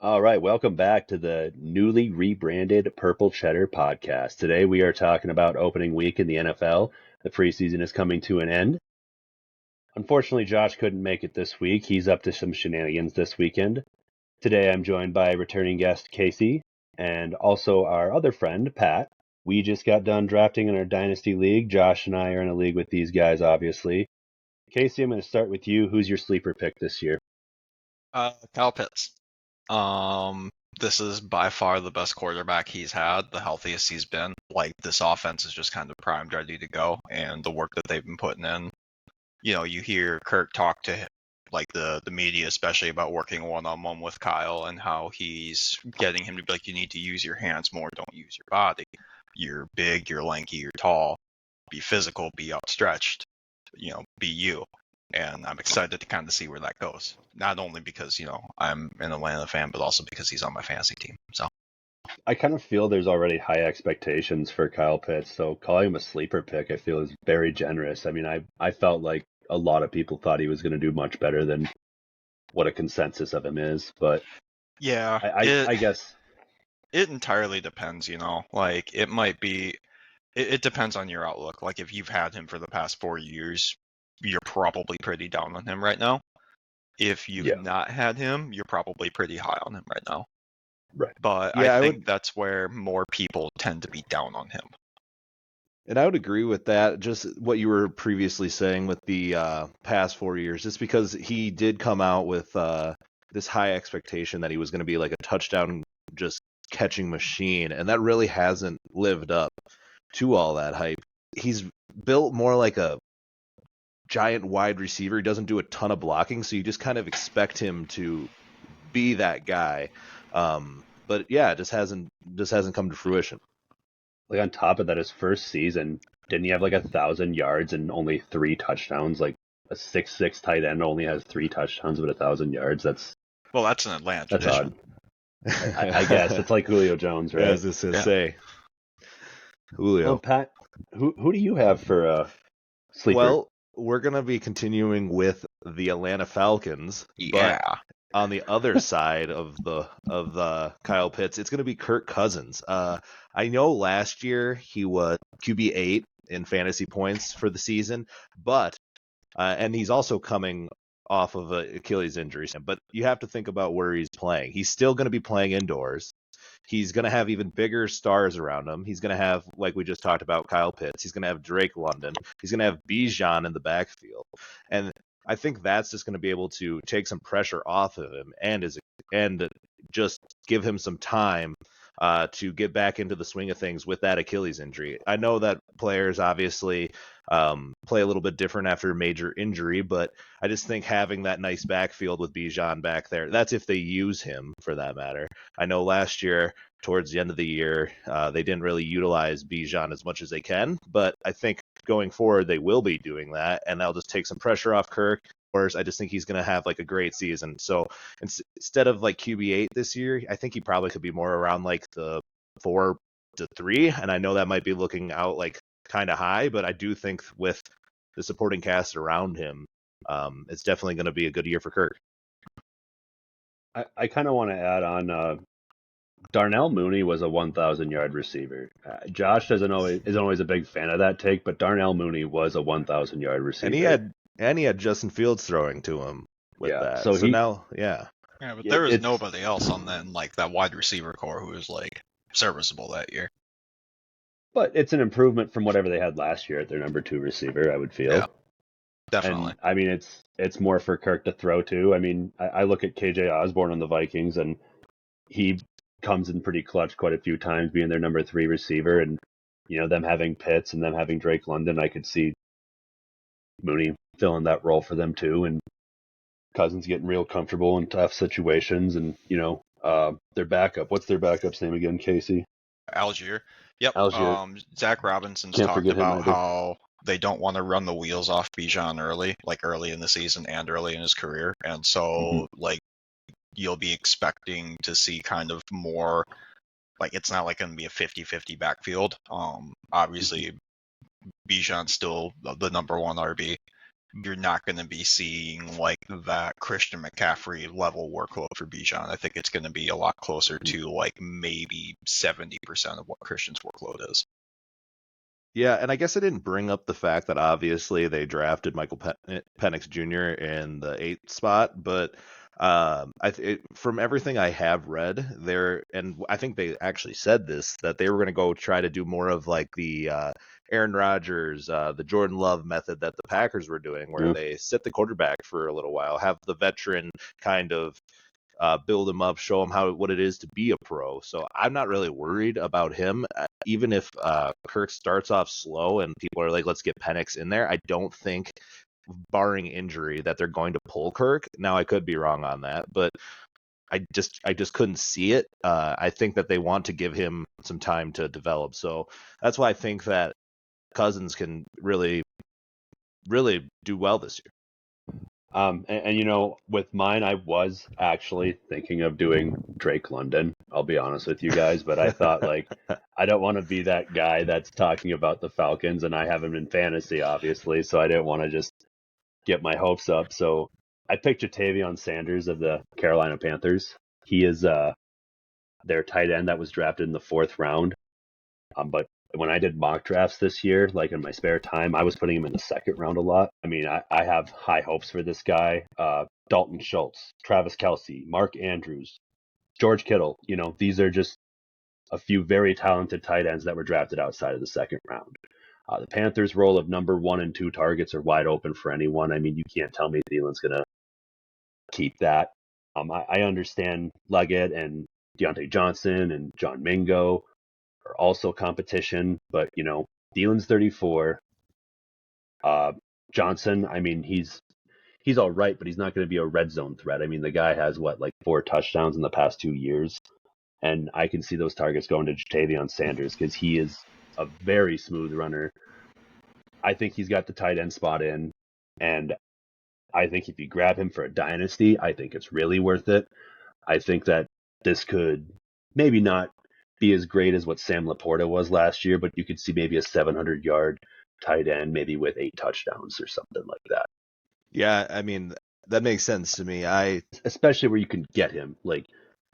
All right, welcome back to the newly rebranded Purple Cheddar podcast. Today we are talking about opening week in the NFL. The preseason is coming to an end. Unfortunately, Josh couldn't make it this week. He's up to some shenanigans this weekend. Today I'm joined by returning guest Casey and also our other friend, Pat. We just got done drafting in our Dynasty League. Josh and I are in a league with these guys, obviously. Casey, I'm going to start with you. Who's your sleeper pick this year? Kyle Pitts. Um, this is by far the best quarterback he's had, the healthiest he's been. Like, this offense is just kind of primed, ready to go, and the work that they've been putting in. You hear Kirk talk to like the media, especially about working one-on-one with Kyle and how he's getting him to be like, you need to use your hands more, don't use your body. You're big, you're lanky, you're tall. Be physical, be outstretched. Be you. And I'm excited to kind of see where that goes. Not only because, I'm an Atlanta fan, but also because he's on my fantasy team. So I kind of feel there's already high expectations for Kyle Pitts, so calling him a sleeper pick, I feel is very generous. I mean, I felt like a lot of people thought he was going to do much better than what a consensus of him is, but yeah, I guess it entirely depends, Like, it might be, it depends on your outlook. Like, if you've had him for the past 4 years, you're probably pretty down on him right now. If you've not had him, you're probably pretty high on him right now. Right. But Yeah, I think that's where more people tend to be down on him. And I would agree with that. Just what you were previously saying with the past 4 years, just because he did come out with this high expectation that he was going to be like a touchdown just catching machine, and that really hasn't lived up to all that hype. He's built more like a giant wide receiver. He doesn't do a ton of blocking, so you just kind of expect him to be that guy. But yeah, it just hasn't come to fruition. Like on top of that, his first season, didn't he have like 1,000 yards and only 3 touchdowns? Like a 6'6" tight end only has 3 touchdowns but 1,000 yards. That's an Atlanta that's tradition. odd. I guess it's like Julio Jones, right? Yeah, as this is say, Julio. Well, Pat, who do you have for sleeper? Well, we're gonna be continuing with the Atlanta Falcons, Yeah. but on the other side of the Kyle Pitts, it's gonna be Kirk Cousins. I know last year he was QB8 in fantasy points for the season, but and he's also coming off of an Achilles injury. But you have to think about where he's playing. He's still going to be playing indoors. He's going to have even bigger stars around him. He's going to have, like we just talked about, Kyle Pitts. He's going to have Drake London. He's going to have Bijan in the backfield. And I think that's just going to be able to take some pressure off of him and just give him some time to get back into the swing of things with that Achilles injury. I know that players obviously play a little bit different after a major injury, but I just think having that nice backfield with Bijan back there, that's if they use him for that matter. I know last year, towards the end of the year, they didn't really utilize Bijan as much as they can, but I think going forward they will be doing that, and that'll just take some pressure off Kirk. I just think he's going to have like a great season. So instead of like QB8 this year, I think he probably could be more around like the 4 to 3. And I know that might be looking out like kind of high, but I do think with the supporting cast around him, it's definitely going to be a good year for Kirk. I kind of want to add on. Darnell Mooney was a 1,000-yard receiver. Josh isn't always a big fan of that take, but Darnell Mooney was a 1,000-yard receiver. And he had Justin Fields throwing to him with that. So now. Yeah, but there was nobody else on that wide receiver core who was like serviceable that year. But it's an improvement from whatever they had last year at their number 2 receiver, I would feel. Yeah, definitely. And, I mean, it's more for Kirk to throw to. I mean, I look at KJ Osborne on the Vikings, and he comes in pretty clutch quite a few times, being their number 3 receiver, and them having Pitts and them having Drake London, I could see Mooney filling that role for them too, and Cousins getting real comfortable in tough situations, and their backup. What's their backup's name again, Casey? Algier. Yep. Algier. Zach Robinson's talked about how they don't want to run the wheels off Bijan early in the season and early in his career, and so you'll be expecting to see kind of more, like, it's not like going to be a 50-50 backfield. Obviously, Bijan's still the number 1 RB, you're not going to be seeing like that Christian McCaffrey level workload for Bijan. I think it's going to be a lot closer to like maybe 70% of what Christian's workload is. Yeah, and I guess I didn't bring up the fact that obviously they drafted Michael Penix Jr. in the 8th spot, but from everything I have read there, and I think they actually said this, that they were going to go try to do more of like the Aaron Rodgers, the Jordan Love method that the Packers were doing, where they sit the quarterback for a little while, have the veteran kind of build him up, show him what it is to be a pro. So I'm not really worried about him. Even if Kirk starts off slow and people are like, let's get Penix in there, I don't think, barring injury, that they're going to pull Kirk. Now, I could be wrong on that, but I just couldn't see it. I think that they want to give him some time to develop. So that's why I think that Cousins can really, really do well this year. And you know, with mine, I was actually thinking of doing Drake London. I'll be honest with you guys, but I thought like I don't want to be that guy that's talking about the Falcons, and I have him in fantasy, obviously, so I didn't want to just get my hopes up. So I picked Ja'Tavion Sanders of the Carolina Panthers. He is their tight end that was drafted in the 4th round. But when I did mock drafts this year, like in my spare time, I was putting him in the 2nd round a lot. I mean, I have high hopes for this guy. Dalton Schultz, Travis Kelce, Mark Andrews, George Kittle. You know, these are just a few very talented tight ends that were drafted outside of the 2nd round. The Panthers' role of number 1 and 2 targets are wide open for anyone. I mean, you can't tell me Thielen's going to keep that. I understand Leggett and Deontay Johnson and John Mingo are also competition, but you know, Thielen's 34. Johnson, I mean, he's all right, but he's not going to be a red zone threat. I mean, the guy has like 4 touchdowns in the past 2 years, and I can see those targets going to Ja'Tavion Sanders because he is a very smooth runner. I think he's got the tight end spot in, and I think if you grab him for a dynasty, I think it's really worth it. I think that this could maybe not be as great as what Sam Laporta was last year, but you could see maybe a 700-yard tight end, maybe with 8 touchdowns or something like that. Yeah, I mean, that makes sense to me. Especially where you can get him, like,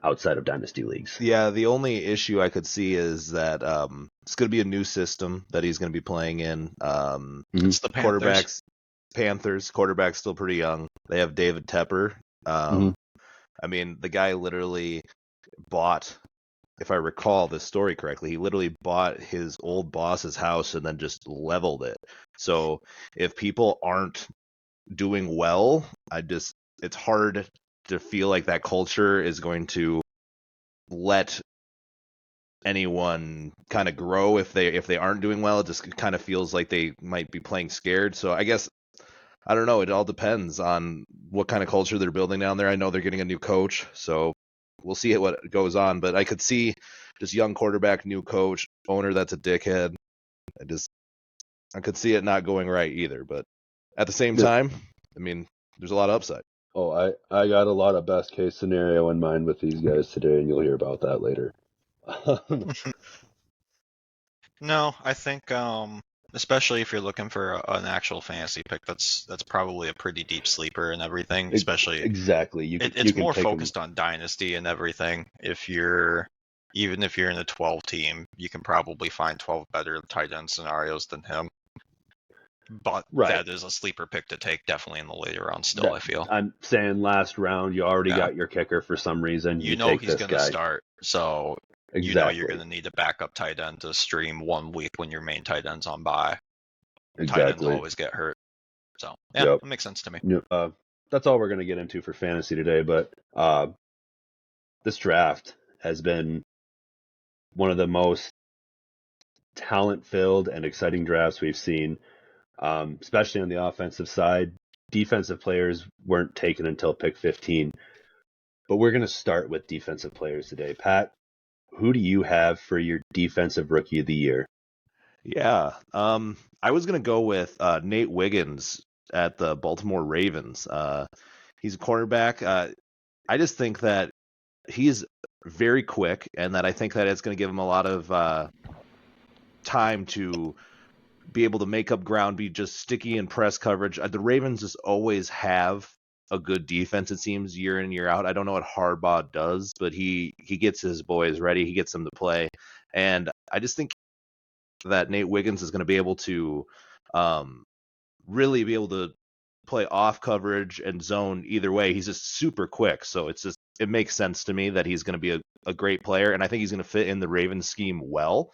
outside of dynasty leagues. Yeah, the only issue I could see is that it's going to be a new system that he's going to be playing in. It's the Panthers. Quarterback's still pretty young. They have David Tepper. I mean, the guy literally bought, if I recall this story correctly, he literally bought his old boss's house and then just leveled it. So if people aren't doing well, it's hard to feel like that culture is going to let anyone kind of grow if they aren't doing well. It just kind of feels like they might be playing scared. So I guess, I don't know, it all depends on what kind of culture they're building down there. I know they're getting a new coach, so we'll see what goes on, but I could see just young quarterback, new coach, owner that's a dickhead. I could see it not going right either, but at the same time, I mean, there's a lot of upside. Oh, I got a lot of best case scenario in mind with these guys today, and you'll hear about that later. No, I think especially if you're looking for an actual fantasy pick, that's probably a pretty deep sleeper and everything. Especially exactly, it's more focused on dynasty and everything. Even if you're in a 12 team, you can probably find 12 better tight end scenarios than him. But that is a sleeper pick to take definitely in the later rounds still, I feel. I'm saying last round, you already got your kicker for some reason. You know he's going to start, so you know you're going to need a backup tight end to stream 1 week when your main tight end's on bye. Tight ends always get hurt. So, yeah, that makes sense to me. That's all we're going to get into for fantasy today, but this draft has been one of the most talent-filled and exciting drafts we've seen. Especially on the offensive side. Defensive players weren't taken until pick 15. But we're going to start with defensive players today. Pat, who do you have for your defensive rookie of the year? Yeah, I was going to go with Nate Wiggins at the Baltimore Ravens. He's a cornerback. I just think that he's very quick, and that I think that it's going to give him a lot of time to be able to make up ground, be just sticky in press coverage. The Ravens just always have a good defense, it seems, year in, year out. I don't know what Harbaugh does, but he gets his boys ready. He gets them to play. And I just think that Nate Wiggins is going to be able to really be able to play off coverage and zone either way. He's just super quick. So it makes sense to me that he's going to be a great player. And I think he's going to fit in the Ravens scheme well.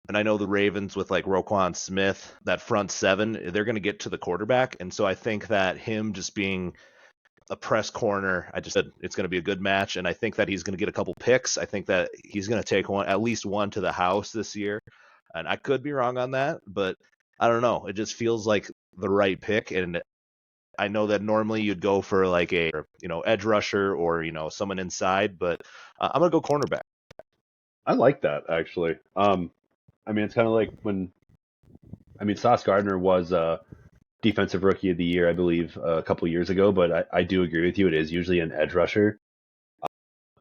And I know the Ravens with like Roquan Smith, that front seven, they're going to get to the quarterback. And so I think that him just being a press corner, I just said it's going to be a good match. And I think that he's going to get a couple picks. I think that he's going to take at least one to the house this year. And I could be wrong on that, but I don't know. It just feels like the right pick. And I know that normally you'd go for like a, edge rusher or, someone inside, but I'm going to go cornerback. I like that, actually. It's kind of like Sauce Gardner was Defensive Rookie of the Year, I believe, a couple years ago, but I do agree with you. It is usually an edge rusher.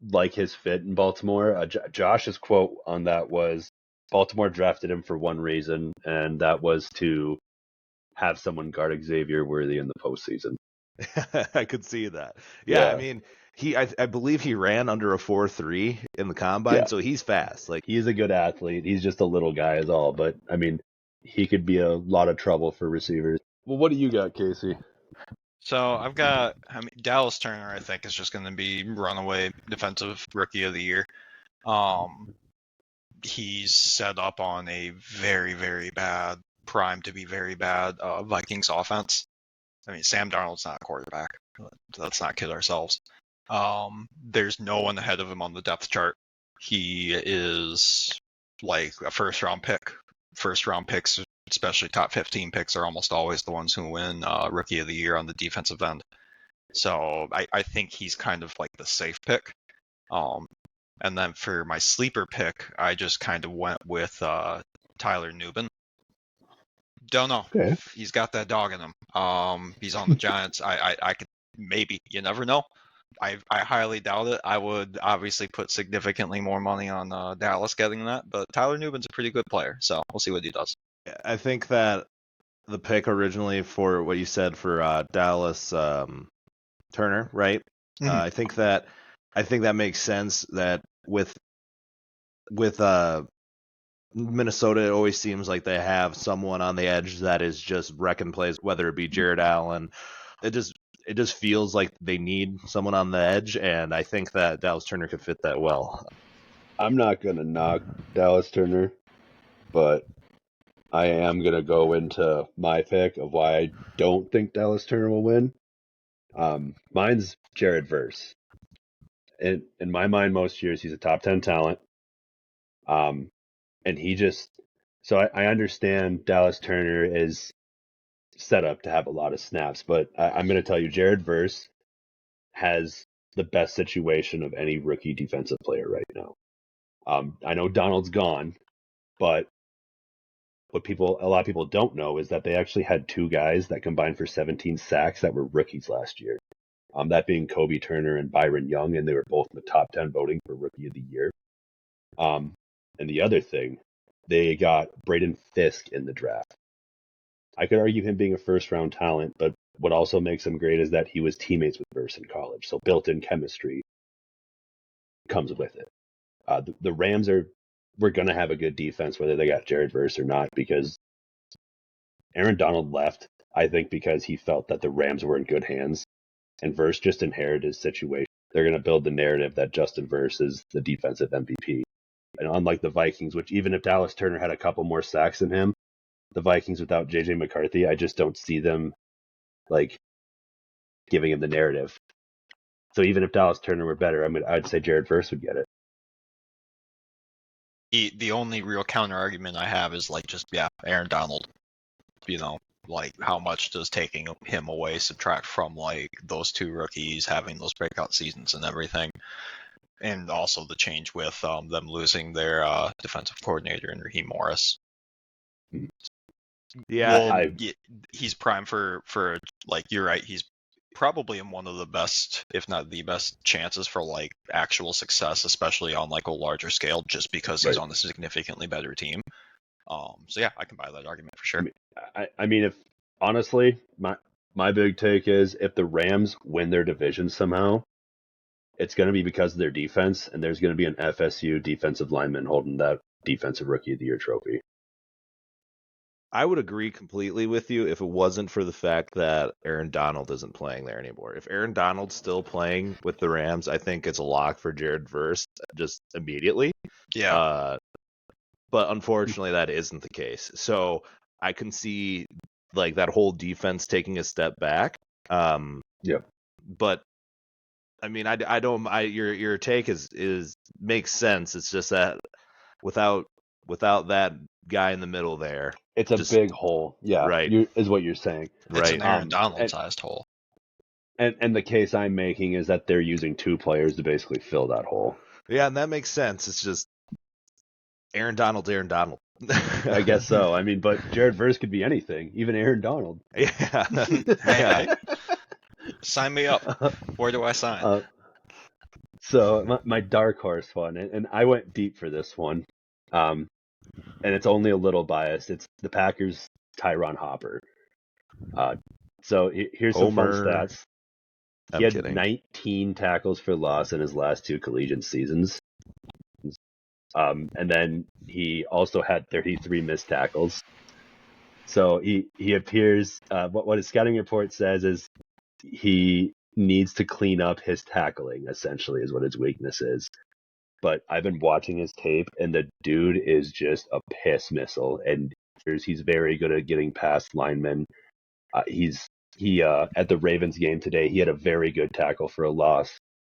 Like his fit in Baltimore. Josh's quote on that was, Baltimore drafted him for one reason, and that was to have someone guard Xavier Worthy in the postseason. I could see that. Yeah. I believe he ran under a 4.3 in the combine, so he's fast. Like, he's a good athlete. He's just a little guy is all, but he could be a lot of trouble for receivers. Well, what do you got, Casey? So I've got Dallas Turner. I think is just going to be runaway Defensive Rookie of the Year. He's set up on a very, very bad, primed to be very bad Vikings offense. Sam Darnold's not a quarterback. Let's not kid ourselves. There's no one ahead of him on the depth chart. He is like a first-round pick. First-round picks, especially top 15 picks, are almost always the ones who win Rookie of the Year on the defensive end. So I think he's kind of like the safe pick. And then for my sleeper pick, I just kind of went with Tyler Nubin. Don't know. Okay. He's got that dog in him. He's on the Giants. I could maybe. You never know. I highly doubt it. I would obviously put significantly more money on Dallas getting that, but Tyler Nubin's a pretty good player, so we'll see what he does. I think that the pick originally for what you said for Dallas Turner, right? Mm-hmm. I think that makes sense. That with Minnesota, it always seems like they have someone on the edge that is just wrecking plays, whether it be Jared Allen. It just feels like they need someone on the edge, and I think that Dallas Turner could fit that well. I'm not going to knock Dallas Turner, but I am going to go into my pick of why I don't think Dallas Turner will win. Mine's Jared Verse. In my mind, most years, he's a top 10 talent. And he just, so I understand Dallas Turner is set up to have a lot of snaps, but I'm going to tell you, Jared Verse has the best situation of any rookie defensive player right now. I know Donald's gone, but what a lot of people don't know is that they actually had two guys that combined for 17 sacks that were rookies last year. That being Kobe Turner and Byron Young, and they were both in the top 10 voting for Rookie of the Year. And the other thing, they got Braden Fisk in the draft. I could argue him being a first-round talent, but what also makes him great is that he was teammates with Verse in college, so built-in chemistry comes with it. The Rams we're going to have a good defense, whether they got Jared Verse or not, because Aaron Donald left, I think, because he felt that the Rams were in good hands, and Verse just inherited his situation. They're going to build the narrative that Justin Verse is the defensive MVP. And unlike the Vikings, which even if Dallas Turner had a couple more sacks than him, the Vikings without J.J. McCarthy, I just don't see them giving him the narrative. So even if Dallas Turner were better, I'd say Jared Verse would get it. The only real counter argument I have is Aaron Donald. How much does taking him away subtract from those two rookies having those breakout seasons and everything? And also the change with them losing their defensive coordinator in Raheem Morris. Yeah, he's prime for you're right. He's probably in one of the best, if not the best, chances for actual success, especially on a larger scale, just because he's on a significantly better team. So yeah, I can buy that argument for sure. I mean, if honestly, my big take is if the Rams win their division somehow, it's going to be because of their defense, and there's going to be an FSU defensive lineman holding that Defensive Rookie of the Year trophy. I would agree completely with you if it wasn't for the fact that Aaron Donald isn't playing there anymore. If Aaron Donald's still playing with the Rams, I think it's a lock for Jared Verse just immediately. Yeah. But unfortunately, that isn't the case. So I can see like that whole defense taking a step back. Yep. But I mean, I don't. Your take is makes sense. It's just that without that guy in the middle there, it's a big hole. Yeah, right. Is what you're saying. It's an Aaron Donald-sized hole. And the case I'm making is that they're using two players to basically fill that hole. Yeah, and that makes sense. It's just Aaron Donald. I guess so. I mean, but Jared Verse could be anything, even Aaron Donald. Yeah. Hey, sign me up. Where do I sign? So my dark horse one, and I went deep for this one, and it's only a little biased. It's the Packers' Tyron Hopper. So here's some fun stats. He had 19 tackles for loss in his last two collegiate seasons. And then he also had 33 missed tackles. So he appears, what his scouting report says is he needs to clean up his tackling, essentially, is what his weakness is. But I've been watching his tape, and the dude is just a piss missile. And he's very good at getting past linemen. He at the Ravens game today, he had a very good tackle for a loss.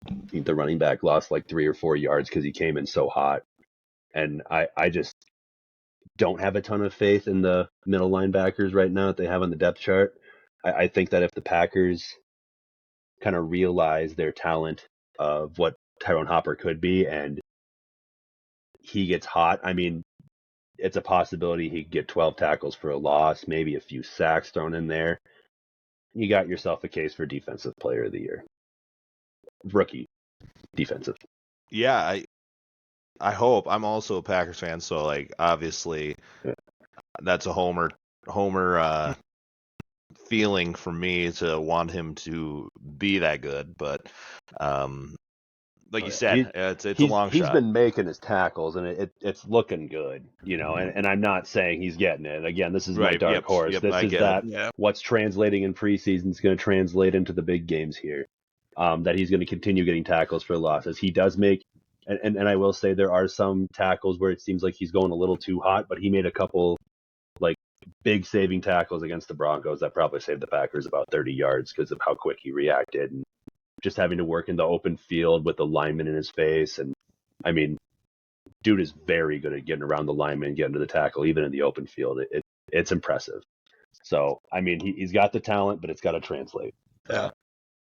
I think the running back lost like 3 or 4 yards because he came in so hot. And I just don't have a ton of faith in the middle linebackers right now that they have on the depth chart. I think that if the Packers kind of realize their talent of what Tyron Hopper could be and he gets hot, I mean, it's a possibility he could get 12 tackles for a loss, maybe a few sacks thrown in there. You got yourself a case for Defensive Player of the Year. Rookie. Defensive. Yeah, I hope. I'm also a Packers fan, so like obviously that's a homer feeling for me to want him to be that good, but like you said, it's a long shot. He's been making his tackles, and it's looking good, you know. And I'm not saying he's getting it. Again, this is my dark horse. This is that what's translating in preseason is going to translate into the big games here. That he's going to continue getting tackles for losses. He does make, and I will say there are some tackles where it seems like he's going a little too hot, but he made a couple like big saving tackles against the Broncos that probably saved the Packers about 30 yards because of how quick he reacted and just having to work in the open field with the lineman in his face. And I mean, dude is very good at getting around the lineman, getting to the tackle, even in the open field. It's impressive. So, I mean, he's got the talent, but it's got to translate. Yeah.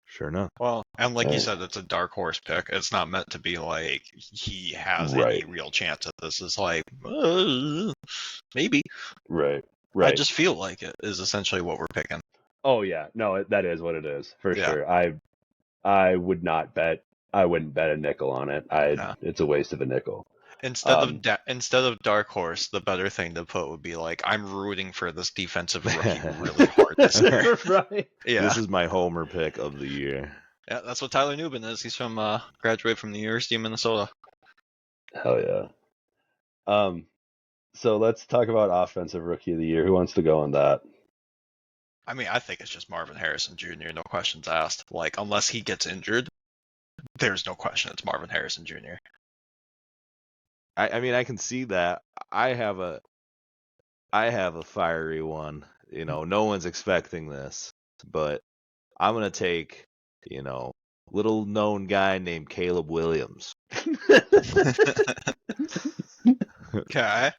Sure enough. Well, and like you said, it's a dark horse pick. It's not meant to be like he has any real chance at this. It's like, maybe. Right. I just feel like it is essentially what we're picking. Oh, yeah. No, that is what it is, for sure. I would not bet. I wouldn't bet a nickel on it. It's a waste of a nickel. Instead of dark horse, the better thing to put would be like, I'm rooting for this defensive rookie really hard this year. Right. Yeah. This is my homer pick of the year. Yeah, that's what Tyler Nubin is. He's from graduated from the University of Minnesota. Hell yeah. So let's talk about offensive rookie of the year. Who wants to go on that? I mean, I think it's just Marvin Harrison Jr. No questions asked. Like, unless he gets injured, there's no question it's Marvin Harrison Jr. I mean, I can see that. I have a fiery one. You know, no one's expecting this, but I'm gonna take, little known guy named Caleb Williams. Okay.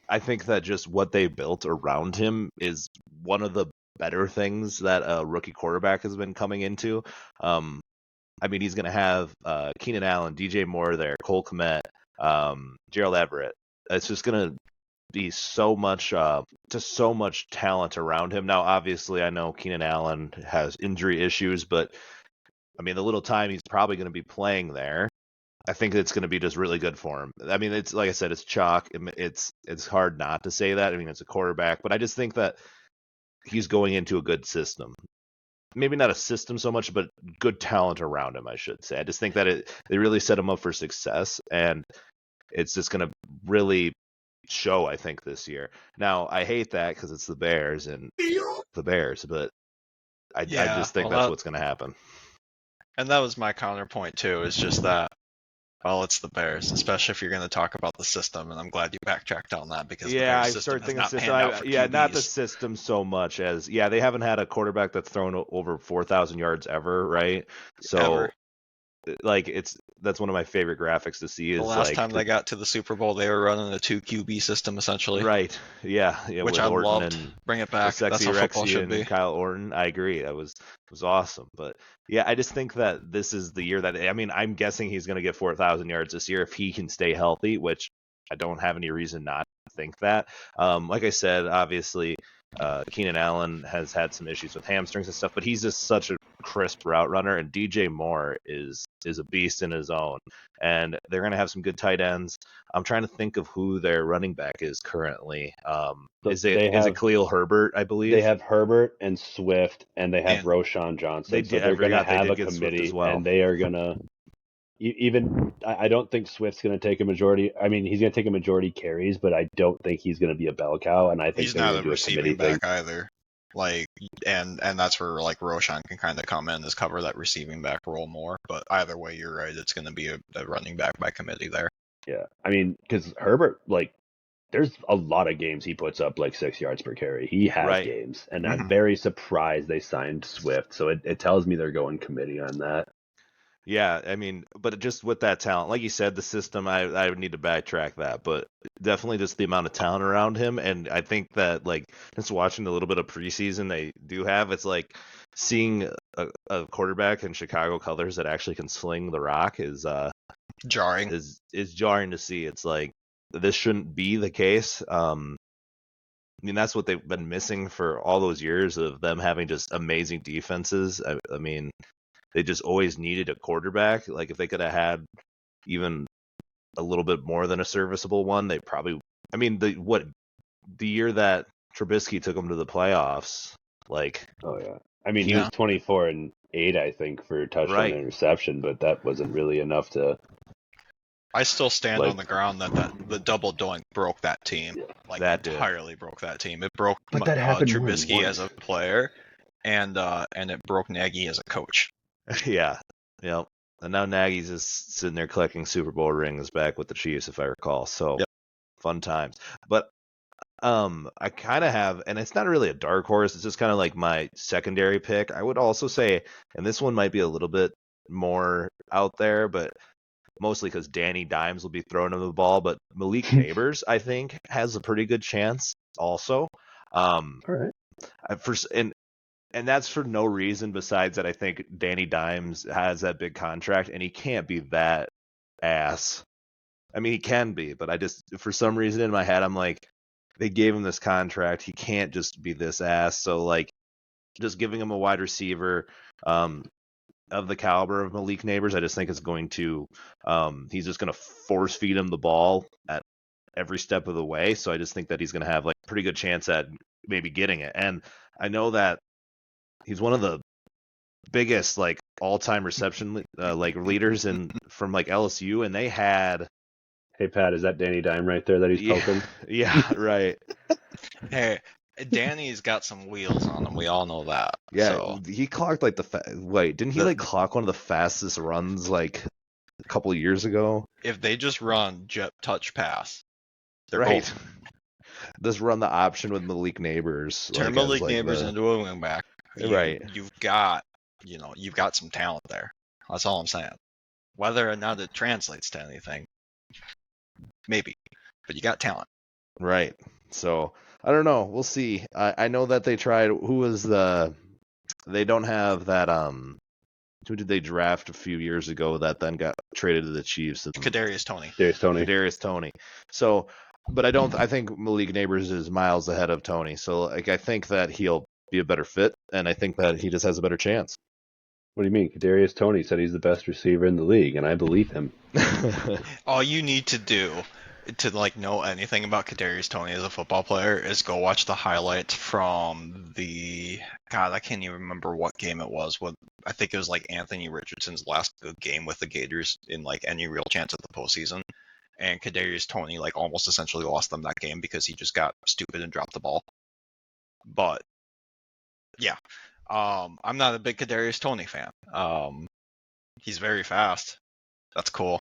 I think that just what they built around him is one of the better things that a rookie quarterback has been coming into. I mean, he's gonna have Keenan Allen, DJ Moore there, Cole Kmet, Gerald Everett. It's just gonna be so much talent around him. Now, obviously, I know Keenan Allen has injury issues, but I mean, the little time he's probably going to be playing there, I think it's going to be just really good for him. I mean, it's like I said, it's chalk. It's hard not to say that. I mean, it's a quarterback, but I just think that he's going into a good system. Maybe not a system so much, but good talent around him, I should say. I just think that they really set him up for success, and it's just going to really show, I think, this year. Now, I hate that because it's the Bears, but I just think that's what's going to happen. And that was my counterpoint too. Is just that, well, it's the Bears, especially if you're going to talk about the system. And I'm glad you backtracked on that because the Bears system has not panned out for QBs. Not the system so much as they haven't had a quarterback that's thrown over 4,000 yards ever, right? So like that's one of my favorite graphics to see. Is the last time they got to the Super Bowl, they were running a 2 QB system essentially. Right. Yeah. Which I loved. Bring it back. That's how football should be. Kyle Orton. I agree. That was awesome. But yeah, I just think that this is the year that I'm guessing he's going to get 4,000 yards this year if he can stay healthy, which I don't have any reason not to think that. Like I said, obviously, Keenan Allen has had some issues with hamstrings and stuff, but he's just such a crisp route runner, and DJ Moore is a beast in his own, and they're going to have some good tight ends. I'm trying to think of who their running back is currently. Is it Khalil Herbert, I believe? They have Herbert and Swift, and they have Roschon Johnson. They're going to have a committee, and they are going to I don't think Swift's going to take a majority. I mean, he's going to take a majority carries, but I don't think he's going to be a bell cow, and I think he's not a receiving back either. Like, and that's where like Roschon can kind of come in as cover that receiving back role more. But either way, you're right. It's going to be a running back by committee there. Yeah, I mean, because Herbert, like, there's a lot of games he puts up like 6 yards per carry. He has games, and I'm very surprised they signed Swift. So it tells me they're going committee on that. Yeah, I mean, but just with that talent, like you said, the system, I would need to backtrack that, but definitely just the amount of talent around him. And I think that, like, just watching a little bit of preseason they do have, it's like seeing a quarterback in Chicago colors that actually can sling the rock is jarring. Is jarring to see. It's like, this shouldn't be the case. I mean, that's what they've been missing for all those years of them having just amazing defenses. I mean, they just always needed a quarterback. Like, if they could have had even a little bit more than a serviceable one, they probably. I mean, the year that Trubisky took them to the playoffs, like. Oh yeah, I mean, he was 24-8, I think, for touchdown and interception, but that wasn't really enough to. I still stand on the ground that the double doink broke that team. Yeah, like, that entirely broke that team. It broke Trubisky as a player, and it broke Nagy as a coach. Yeah. Yep. And now Nagy's just sitting there collecting Super Bowl rings back with the Chiefs, if I recall. So fun times. But I kind of have, and it's not really a dark horse. It's just kind of like my secondary pick. I would also say, and this one might be a little bit more out there, but mostly because Danny Dimes will be throwing him the ball. But Malik Neighbors, I think, has a pretty good chance also. All right. And that's for no reason besides that I think Danny Dimes has that big contract, and he can't be that ass. I mean, he can be, but I just, for some reason in my head, I'm like, they gave him this contract. He can't just be this ass. So, like, just giving him a wide receiver of the caliber of Malik Neighbors, I just think is going to, he's just going to force feed him the ball at every step of the way. So I just think that he's going to have, like, a pretty good chance at maybe getting it. And I know that he's one of the biggest, like, all-time reception like leaders from like LSU, and they had. Hey Pat, is that Danny Dime right there that he's poking? Yeah, right. Hey, Danny's got some wheels on him. We all know that. Yeah, so. He clocked like didn't he clock one of the fastest runs like a couple of years ago? If they just run jet touch pass, they're right. Both. Just run the option with Malik Neighbors. Turn Malik Neighbors into a wingback. Right. You've got some talent there. That's all I'm saying. Whether or not it translates to anything, maybe, but you got talent. Right. So I don't know. We'll see. I know that they tried. They don't have that. Who did they draft a few years ago that then got traded to the Chiefs? Kadarius Toney. Kadarius Toney. So, but I think Malik Neighbors is miles ahead of Toney. So, like, I think that he'll be a better fit, and I think that he just has a better chance. What do you mean? Kadarius Toney said he's the best receiver in the league, and I believe him. All you need to do to like know anything about Kadarius Toney as a football player is go watch the highlights from the I can't even remember what game it was. I think it was like Anthony Richardson's last good game with the Gators in like any real chance at the postseason. And Kadarius Toney like almost essentially lost them that game because he just got stupid and dropped the ball. But yeah, I'm not a big Kadarius Toney fan. He's very fast. That's cool.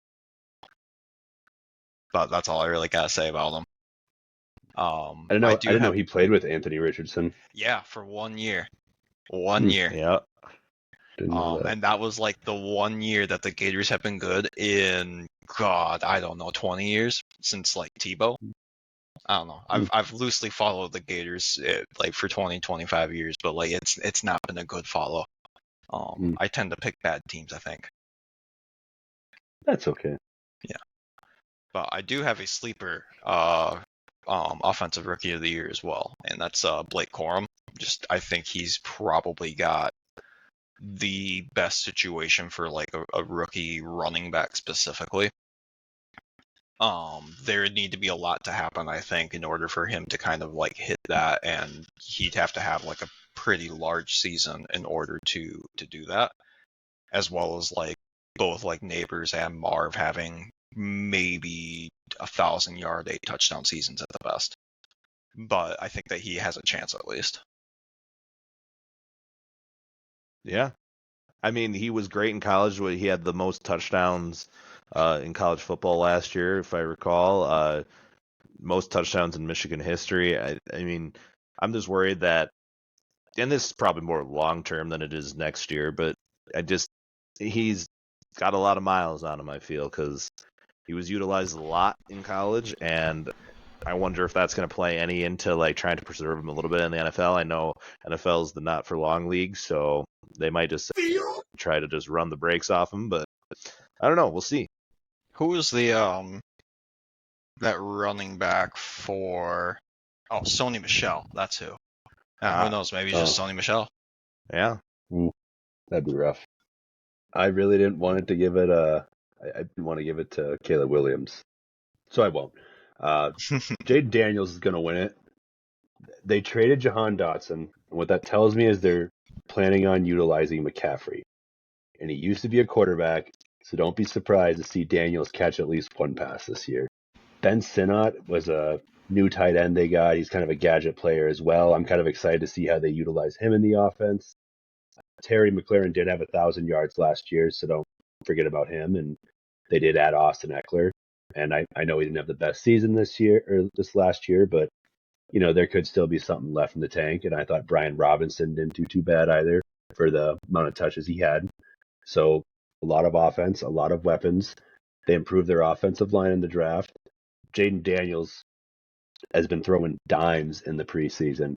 But that's all I really gotta say about him. I didn't know he played with Anthony Richardson. Yeah, for 1 year. 1 year. Yeah. Didn't know that. And that was like the 1 year that the Gators have been good in, God, I don't know, 20 years since like Tebow. I don't know. I've loosely followed the Gators like for 20, 25 years, but like it's not been a good follow. I tend to pick bad teams, I think. That's okay. Yeah. But I do have a sleeper offensive rookie of the year as well, and that's Blake Corum. I think he's probably got the best situation for like a rookie running back specifically. There would need to be a lot to happen, I think, in order for him to kind of like hit that, and he'd have to have like a pretty large season in order to do that, as well as like both like Neighbors and Marv having maybe 1,000-yard, 8-touchdown seasons at the best. But I think that he has a chance at least. Yeah. I mean, he was great in college. He had the most touchdowns in college football last year, if I recall. Most touchdowns in Michigan history. I mean, I'm just worried that, and this is probably more long-term than it is next year, but he's got a lot of miles on him, I feel, because he was utilized a lot in college, and I wonder if that's going to play any into like trying to preserve him a little bit in the NFL. I know NFL is the not for long league, so they might just try to just run the brakes off him, but I don't know. We'll see. Who is the that running back for? Oh, Sony Michel. That's who. Who knows? Maybe just Sony Michel. Yeah. That'd be rough. I really didn't want to give it I didn't want to give it to Caleb Williams, so I won't. Jaden Daniels is going to win it. They traded Jahan Dotson, and what that tells me is they're planning on utilizing McCaffrey. And he used to be a quarterback, so don't be surprised to see Daniels catch at least one pass this year. Ben Sinnott was a new tight end they got. He's kind of a gadget player as well. I'm kind of excited to see how they utilize him in the offense. Terry McLaurin did have 1,000 yards last year, so don't forget about him. And they did add Austin Eckler. And I know he didn't have the best season this last year, but you know, there could still be something left in the tank. And I thought Brian Robinson didn't do too bad either for the amount of touches he had. So a lot of offense, a lot of weapons. They improved their offensive line in the draft. Jaden Daniels has been throwing dimes in the preseason.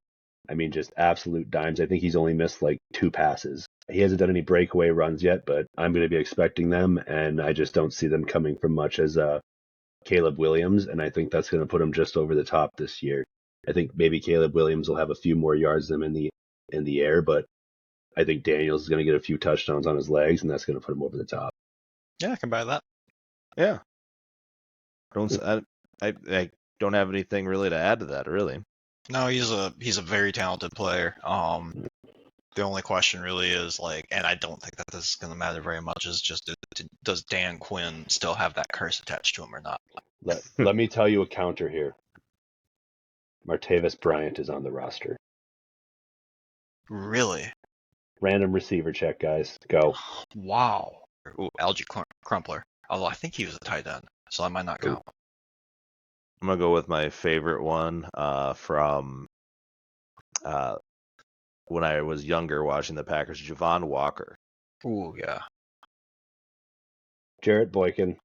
I mean, just absolute dimes. I think he's only missed like 2 passes. He hasn't done any breakaway runs yet, but I'm going to be expecting them, and I just don't see them coming from much as Caleb Williams, and I think that's going to put him just over the top this year. I think maybe Caleb Williams will have a few more yards than him in the air, but I think Daniels is going to get a few touchdowns on his legs, and that's going to put him over the top. Yeah, I can buy that. Yeah. I don't have anything really to add to that, really. No, he's a very talented player. The only question really is like, and I don't think that this is going to matter very much, is just does Dan Quinn still have that curse attached to him or not? Let me tell you a counter here. Martavis Bryant is on the roster. Really? Random receiver check, guys. Go. Wow. Ooh, Algie Crumpler. Although I think he was a tight end, so I might not count. I'm going to go with my favorite one from when I was younger watching the Packers, Javon Walker. Ooh, yeah. Jarrett Boykin.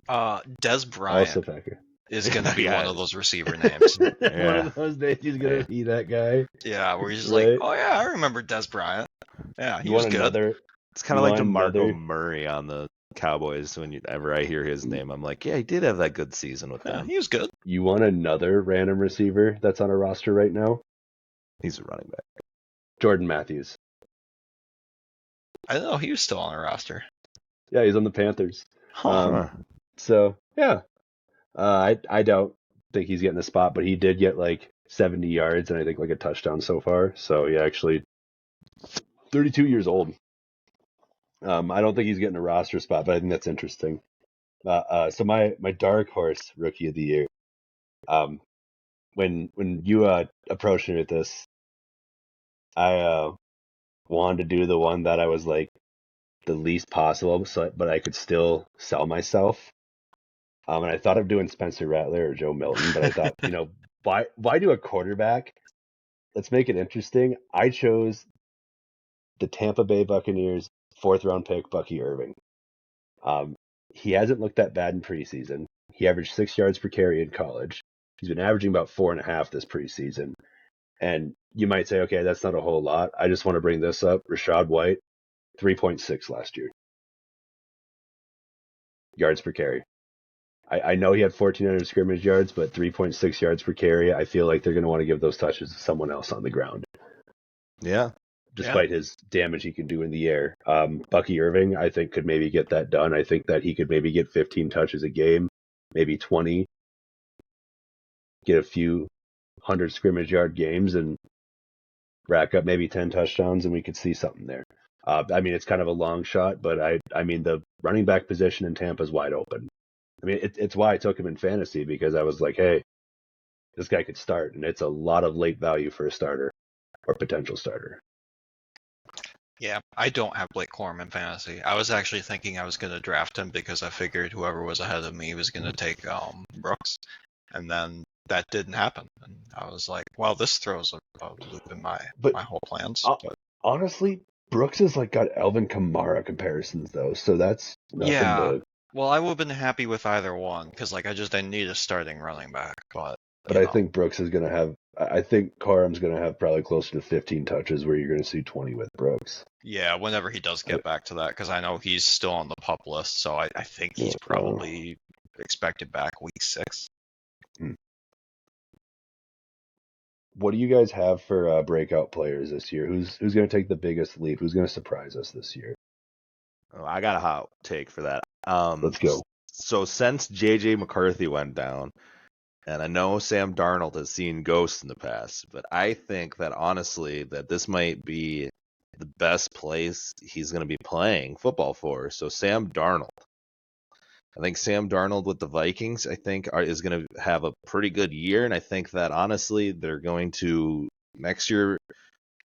Des Bryant Also Packer. is going to be one of those receiver names. Yeah. One of those days he's going to be that guy. Yeah, where he's just Right. like, oh yeah, I remember Des Bryant. Yeah, he You was want good. another? It's kind of like One DeMarco other- Murray on the Cowboys. Whenever I hear his name, I'm like, yeah, he did have that good season with Yeah, them. he was good. You want another random receiver that's on a roster right now? He's a running back. Jordan Matthews. I didn't know he was still on the roster. Yeah, he's on the Panthers. Huh. So yeah, I don't think he's getting the spot, but he did get like 70 yards and I think like a touchdown so far. So he actually 32 years old. I don't think he's getting a roster spot, but I think that's interesting. So my dark horse rookie of the year. When you approached me with this, I wanted to do the one that I was like the least possible, but I could still sell myself. And I thought of doing Spencer Rattler or Joe Milton, but I thought, why do a quarterback? Let's make it interesting. I chose the Tampa Bay Buccaneers 4th-round pick, Bucky Irving. He hasn't looked that bad in preseason. He averaged 6 yards per carry in college. He's been averaging about 4.5 this preseason. And you might say, okay, that's not a whole lot. I just want to bring this up. Rachaad White, 3.6 last year. Yards per carry. I know he had 1,400 scrimmage yards, but 3.6 yards per carry. I feel like they're going to want to give those touches to someone else on the ground. Yeah. Despite his damage he can do in the air. Bucky Irving, I think, could maybe get that done. I think that he could maybe get 15 touches a game, maybe 20, get a few 100 scrimmage yard games and rack up maybe 10 touchdowns, and we could see something there. I mean, it's kind of a long shot, but I mean, the running back position in Tampa is wide open. I mean, it's why I took him in fantasy, because I was like, hey, this guy could start, and it's a lot of late value for a starter or potential starter. Yeah, I don't have Blake Corum in fantasy. I was actually thinking I was going to draft him because I figured whoever was ahead of me was going to take Brooks, and then that didn't happen. And I was like, well, this throws a loop in my whole plans. But honestly, Brooks has like got Alvin Kamara comparisons though, so that's nothing to... Well, I would have been happy with either one because like I need a starting running back, but I think Brooks is going to have. I think Corum's going to have probably closer to 15 touches, where you're going to see 20 with Brooks. Yeah, whenever he does get back to that, because I know he's still on the PUP list, so I think he's probably expected back week 6. What do you guys have for breakout players this year? Who's going to take the biggest leap? Who's going to surprise us this year? Oh, I got a hot take for that. Let's go. So since J.J. McCarthy went down, and I know Sam Darnold has seen ghosts in the past, but I think that honestly that this might be the best place he's going to be playing football for. So Sam Darnold. I think Sam Darnold with the Vikings, is going to have a pretty good year, and I think that honestly they're going to next year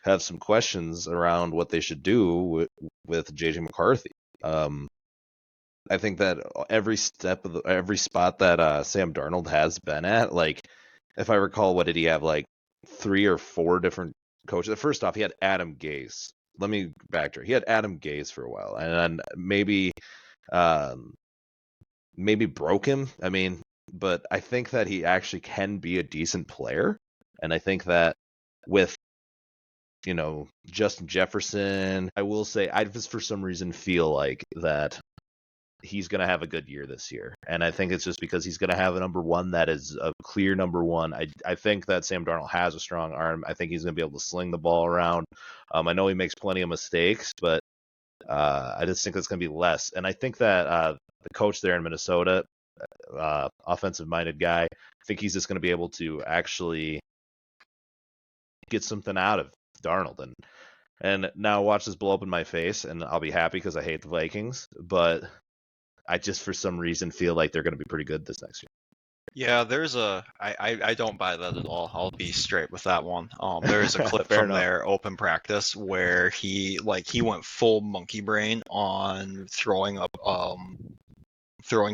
have some questions around what they should do with J.J. McCarthy. I think that every spot that Sam Darnold has been at, like if I recall, what did he have, like 3 or 4 different coaches? First off, he had Adam Gase. Let me backtrack. He had Adam Gase for a while, and maybe broke him. I mean, but I think that he actually can be a decent player, and I think that with Justin Jefferson, I will say I just for some reason feel like that he's going to have a good year this year. And I think it's just because he's going to have a number one that is a clear number one. I think that Sam Darnold has a strong arm. I think he's going to be able to sling the ball around. I know he makes plenty of mistakes, but I just think it's going to be less. And I think that the coach there in Minnesota, offensive-minded guy, I think he's just going to be able to actually get something out of Darnold. And now watch this blow up in my face, and I'll be happy because I hate the Vikings. But I just, for some reason, feel like they're going to be pretty good this next year. Yeah, I don't buy that at all. I'll be straight with that one. There's a clip from their open practice where he went full monkey brain on throwing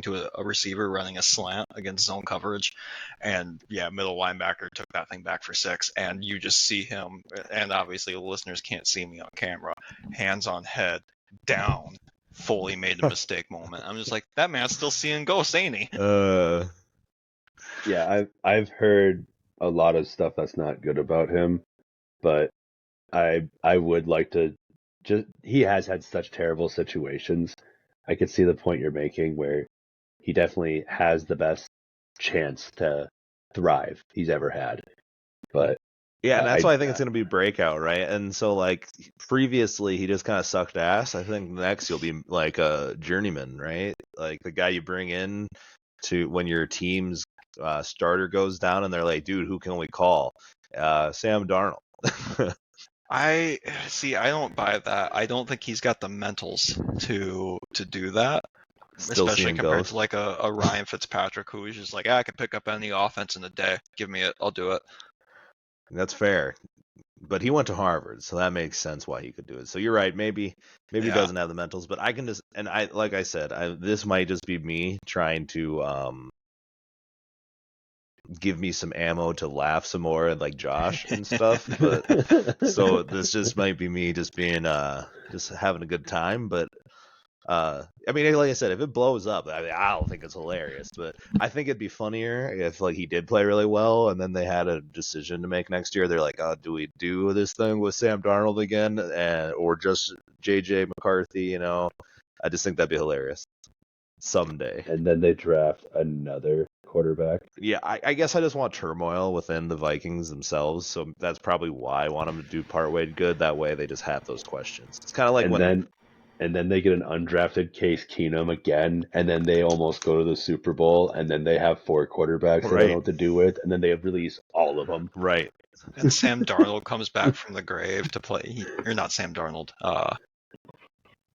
to a receiver running a slant against zone coverage, and middle linebacker took that thing back for 6, and you just see him, and obviously the listeners can't see me on camera, hands on head, down, fully made a mistake moment. I'm just like, that man's still seeing ghosts, ain't he? Yeah, I've heard a lot of stuff that's not good about him, but I would like to he has had such terrible situations. I could see the point you're making where he definitely has the best chance to thrive he's ever had. But Yeah, and that's why I think it's going to be breakout, right? And so, like, previously he just kind of sucked ass. I think next you'll be like a journeyman, right? Like the guy you bring in to when your team's starter goes down, and they're like, "Dude, who can we call?" Sam Darnold. I see. I don't buy that. I don't think he's got the mentals to do that, Still especially seeing compared ghosts. to like a Ryan Fitzpatrick who is just like, I can pick up any offense in a day. Give me it, I'll do it. That's fair. But he went to Harvard, so that makes sense why he could do it. So you're right. Maybe he Yeah. doesn't have the mentals, but I can just like I said, this might just be me trying to give me some ammo to laugh some more like Josh and stuff. But so this just might be me just being just having a good time. But I mean, like I said, if it blows up, I don't think it's hilarious, but I think it'd be funnier if like he did play really well, and then they had a decision to make next year. They're like, "Oh, do we do this thing with Sam Darnold again, or just JJ McCarthy?" You know, I just think that'd be hilarious someday. And then they draft another quarterback. Yeah, I guess I just want turmoil within the Vikings themselves, so that's probably why I want them to do partway good. That way, they just have those questions. It's kind of like And then they get an undrafted Case Keenum again, and then they almost go to the Super Bowl, and then they have 4 quarterbacks they don't know what to do with, and then they release all of them. Right. And Sam Darnold comes back from the grave to play. Or not Sam Darnold.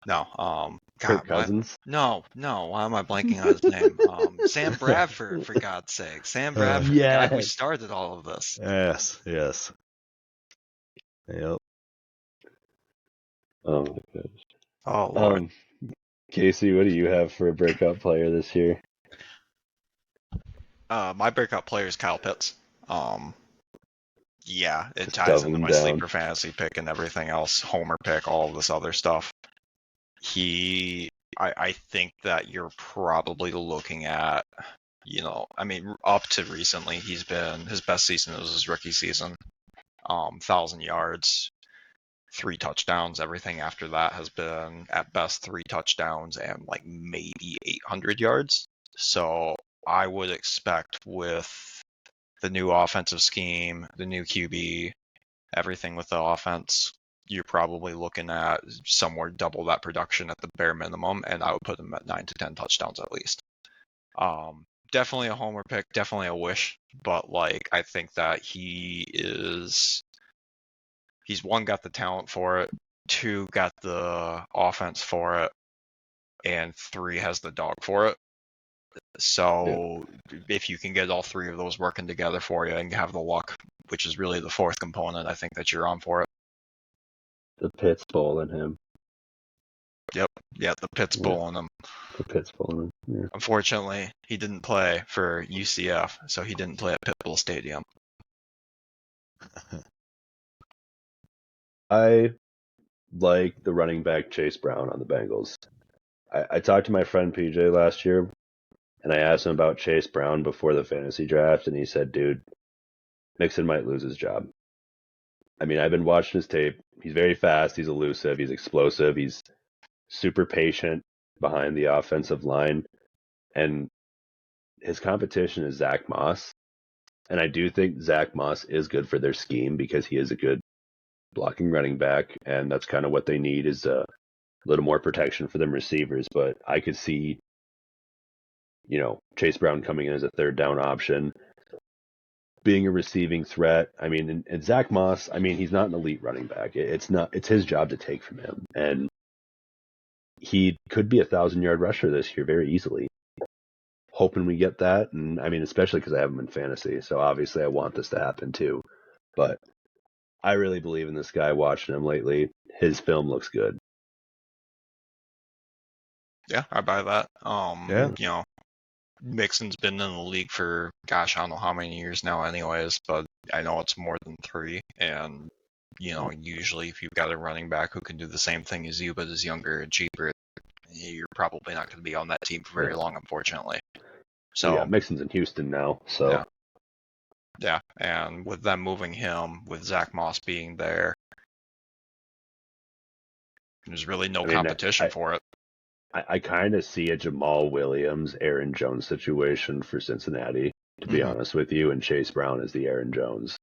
No. Kirk God, Cousins. No. Why am I blanking on his name? Sam Bradford, for God's sake. Sam Bradford, the guy who Yes. started all of this. Yes. Yep. Oh my gosh. Oh Lord. Casey, what do you have for a breakout player this year? My breakout player is Kyle Pitts. Yeah, it Just ties into doubling my down. sleeper fantasy pick and everything else, homer pick, all of this other stuff. I think that you're probably looking at, I mean, up to recently, his best season was his rookie season. 1,000 yards, 3 touchdowns. Everything after that has been at best 3 touchdowns and like maybe 800 yards. So I would expect with the new offensive scheme, the new QB, everything with the offense, you're probably looking at somewhere double that production at the bare minimum, and I would put him at 9 to 10 touchdowns at least. Definitely a homer pick, definitely a wish, but like I think that he's one, got the talent for it, 2, got the offense for it, and 3, has the dog for it. So if you can get all 3 of those working together for you and have the luck, which is really the 4th component, I think that you're on for it. The Pitts Bowl in him. Yep. Yeah, the Pitts Bowl in him. The Pitts Bowl in him. Yeah. Unfortunately, he didn't play for UCF, so he didn't play at Pitbull Stadium. I like the running back Chase Brown on the Bengals. I talked to my friend PJ last year, and I asked him about Chase Brown before the fantasy draft, and he said, dude, Mixon might lose his job. I mean, I've been watching his tape. He's very fast. He's elusive. He's explosive. He's super patient behind the offensive line. And his competition is Zach Moss. And I do think Zach Moss is good for their scheme because he is a good blocking running back. And that's kind of what they need, is a little more protection for them receivers. But I could see, Chase Brown coming in as a 3rd down option, being a receiving threat. I mean, and Zach Moss, I mean, he's not an elite running back. It's his job to take from him. And he could be 1,000-yard rusher this year very easily. Hoping we get that. And I mean, especially because I have him in fantasy. So obviously I want this to happen too. But I really believe in this guy. Watching him lately, his film looks good. Yeah, I buy that. Yeah. Mixon's been in the league for, gosh, I don't know how many years now anyways, but I know it's more than 3. And, usually if you've got a running back who can do the same thing as you, but is younger and cheaper, you're probably not going to be on that team for very long, unfortunately. So yeah, Mixon's in Houston now. So yeah, and with them moving him, with Zach Moss being there, there's really no competition for it. I kind of see a Jamal Williams, Aaron Jones situation for Cincinnati, to be honest with you, and Chase Brown is the Aaron Jones.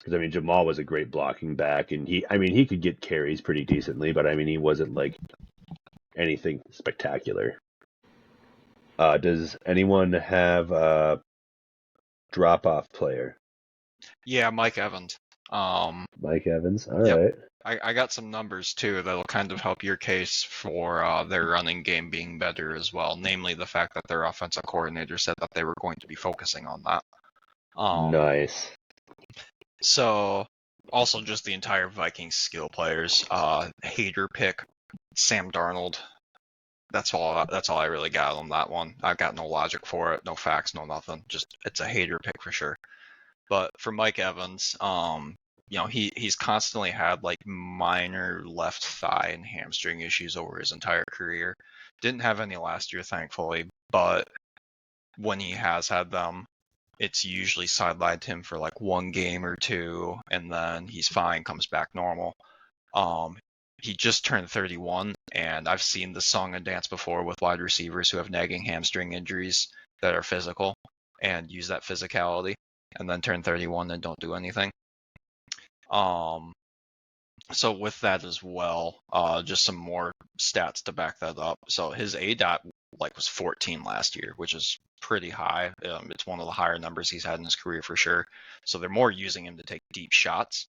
Because I mean, Jamal was a great blocking back, and he could get carries pretty decently, but I mean, he wasn't like anything spectacular. Does anyone have a drop-off player? Yeah, Mike Evans. Mike Evans. All Yep. right. I got some numbers too that'll kind of help your case for their running game being better as well. Namely, the fact that their offensive coordinator said that they were going to be focusing on that. Nice. So, also just the entire Vikings skill players. Hater pick, Sam Darnold. That's all I really got on that one. I've got no logic for it, no facts, no nothing. Just it's a hater pick for sure. But for Mike Evans, he's constantly had like minor left thigh and hamstring issues over his entire career. Didn't have any last year, thankfully, but when he has had them, it's usually sidelined him for like one game or two, and then he's fine, comes back normal. He just turned 31, and I've seen this song and dance before with wide receivers who have nagging hamstring injuries that are physical and use that physicality, and then turn 31 and don't do anything. So with that as well, just some more stats to back that up. So his ADOT was 14 last year, which is pretty high. It's one of the higher numbers he's had in his career for sure. So they're more using him to take deep shots.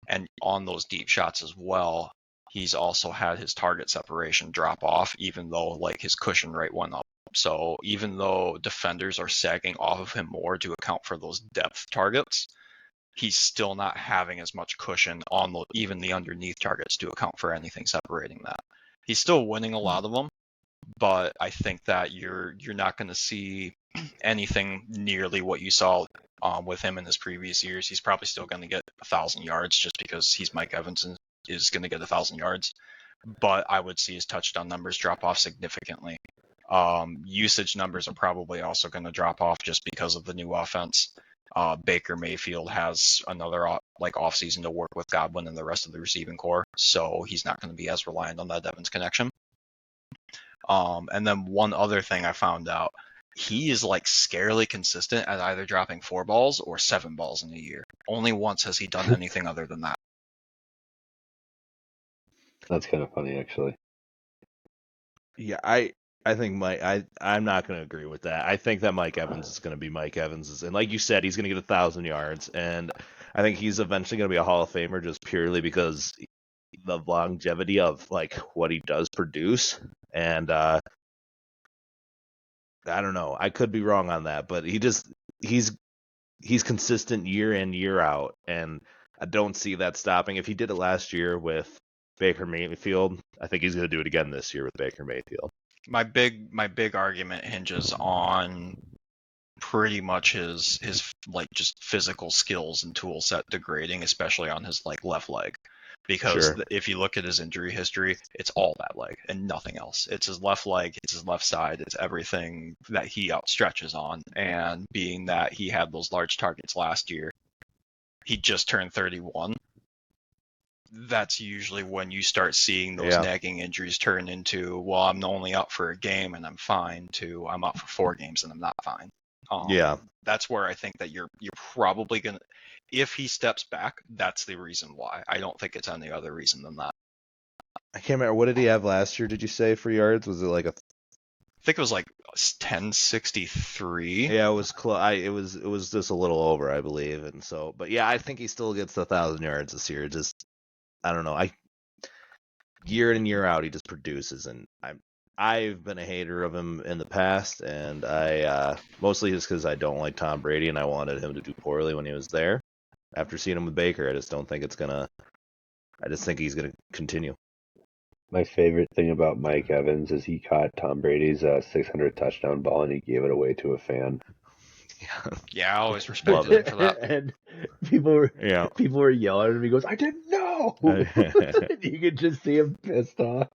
And on those deep shots as well, he's also had his target separation drop off, even though his cushion rate went up. So even though defenders are sagging off of him more to account for those depth targets, he's still not having as much cushion on even the underneath targets to account for anything separating that. He's still winning a lot of them, but I think that you're not going to see anything nearly what you saw with him in his previous years. He's probably still going to get 1,000 yards just because he's Mike Evans and is going to get 1,000 yards. But I would see his touchdown numbers drop off significantly. Usage numbers are probably also going to drop off just because of the new offense. Baker Mayfield has another offseason to work with Godwin and the rest of the receiving core, so he's not going to be as reliant on that Evans connection. And then one other thing I found out, he is scarily consistent at either dropping 4 balls or 7 balls in a year. Only once has he done anything other than that. That's kind of funny, actually. Yeah, I think I'm not going to agree with that. I think that Mike Evans is going to be Mike Evans, and like you said, he's going to get 1,000 yards, and I think he's eventually going to be a Hall of Famer just purely because the longevity of what he does produce. And I don't know, I could be wrong on that, but he's consistent year in, year out, and I don't see that stopping. If he did it last year with Baker Mayfield, I think he's going to do it again this year with Baker Mayfield. My big argument hinges on pretty much his just physical skills and tool set degrading, especially on his left leg. Because Sure. If you look at his injury history, it's all that leg and nothing else. It's his left leg, it's his left side, it's everything that he outstretches on. And being that he had those large targets last year, he just turned 31. That's usually when you start seeing those nagging injuries turn into, well, I'm only out for a game and I'm fine, to I'm out for 4 games and I'm not fine. That's where I think that you're probably going to, if he steps back, that's the reason why. I don't think it's any other reason than that. I can't remember. What did he have last year, did you say, for yards? Was it I think it was 1063. Yeah, it was close. It was just a little over, I believe. And so, but yeah, I think he still gets 1,000 yards this year. Just, I don't know. Year in and year out, he just produces, and I've been a hater of him in the past, and I mostly just because I don't like Tom Brady, and I wanted him to do poorly when he was there. After seeing him with Baker, I just don't think it's gonna. I just think he's gonna continue. My favorite thing about Mike Evans is he caught Tom Brady's 600 touchdown ball and he gave it away to a fan. Yeah, I always respected him for that. And people were yelling at him. He goes, "I didn't know." You could just see him pissed off.